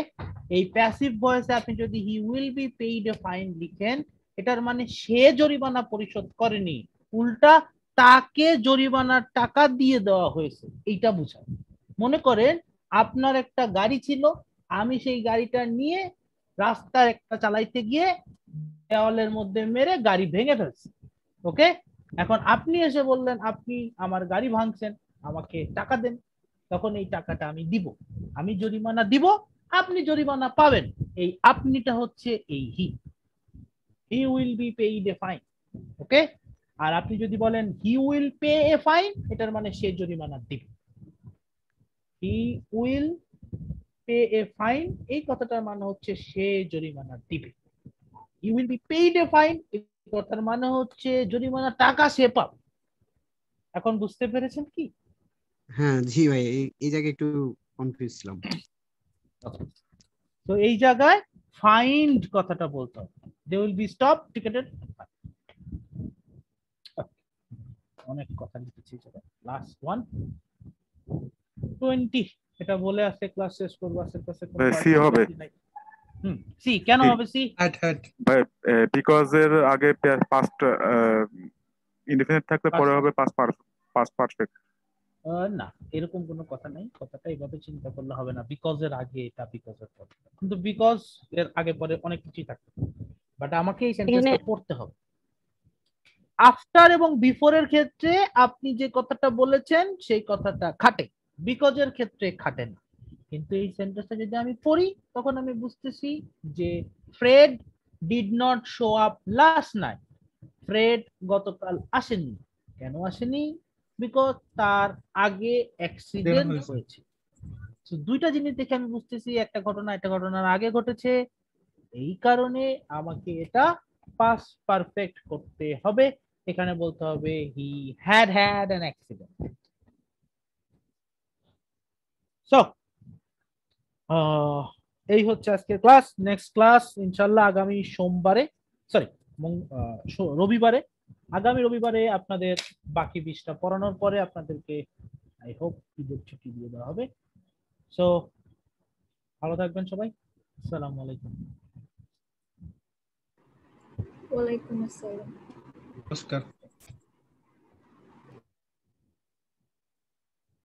এই প্যাসিভ ভয়েসে আপনি যদি হি will be paid a fine লিখেন, এটার মানে সে জরিমানা পরিশোধ করেনি, উল্টা তাকে জরিমানার টাকা দিয়ে দেওয়া হয়েছে, এইটা বোঝায়। মনে করেন আপনার একটা গাড়ি ছিল, আমি সেই গাড়িটা নিয়ে রাস্তার একটা চালাইতে গিয়ে দেওয়ালের মধ্যে মেরে গাড়ি ভেঙে ফেলছি। ওকে, এখন আপনি এসে বললেন আপনি আমার গাড়ি ভাঙছেন, আমাকে টাকা দেন, তখন এই টাকাটা আমি দিব, আমি জরিমানা দিব, আপনি জরিমানা পাবেন। এই আপনিটা হচ্ছে এই he will be paid a fine. Okay, আর আপনি যদি বলেন he will pay a fine, এটার মানে সে জরিমানা দিবে। He will pay a fine, এই কথাটার মানে হচ্ছে সে জরিমানা দিবে। He will be paid a fine, এই কথার মানে হচ্ছে জরিমানা টাকা সে পাবে। এখন বুঝতে পেরেছেন কি? হ্যাঁ জি ভাই, এই জায়গায় একটু কনফিউজ ছিলাম। তো এই জায়গায় ফাইন্ড কথাটা বলতে হবে, they will be stop ticketed. অনেক কথা লিখেছি, লাস্ট ওয়ান 20, এটা বলে আজকে ক্লাস শেষ করব। আজকে ক্লাসে সি হবে। সি কেন হবে? সি ভাই বিকজ এর আগে পাস্ট ইনডিফিনিট থাকলে পরে হবে পাস্ট পারফেক্ট। না, এরকম কোনো কথা নাই, কথাটা এইভাবে চিন্তা করলে হবে না, বিকজ এর আগে এটা, বিকজ এর পরে, কিন্তু বিকজ এর আগে পরে অনেক কিছুই থাকে, বাট আমাকে এই এখানে সেন্টেন্সটা পড়তে হবে। আফটার এবং বিফোর এর ক্ষেত্রে আপনি যে কথাটা বলেছেন সেই কথাটা খাটে, বিকজ এর ক্ষেত্রে খাটে না। কিন্তু এই সেন্টেন্সটা যদি আমি পড়ি তখন আমি বুঝতেছি যে Fred did not show up last night, Fred গতকাল আসেনি। কেন আসেনি? বিকজ তার আগে অ্যাক্সিডেন্ট হয়েছে। হয়েছে। So, দুইটা জিনিস দেখে আমি বুঝতেছি একটা ঘটনা একটা ঘটনার আগে ঘটেছে, এই কারণে আমাকে এটা পাস্ট পারফেক্ট করতে হবে। এখানে বলতে হবে he had an accident. So এই হচ্ছে আজকের ক্লাস। নেক্সট ক্লাস ইনশাল্লাহ আগামী সোমবারে, সরি রবিবারে, আগামী রবিবারে আপনাদের বাকি 20টা পড়ানোর পরে আপনাদেরকে আই হোপ ঈদের ছুটি দিয়ে দেওয়া হবে। সো ভালো থাকবেন সবাই, আসসালামু আলাইকুম। ওয়ালাইকুম আসসালাম। নমস্কার।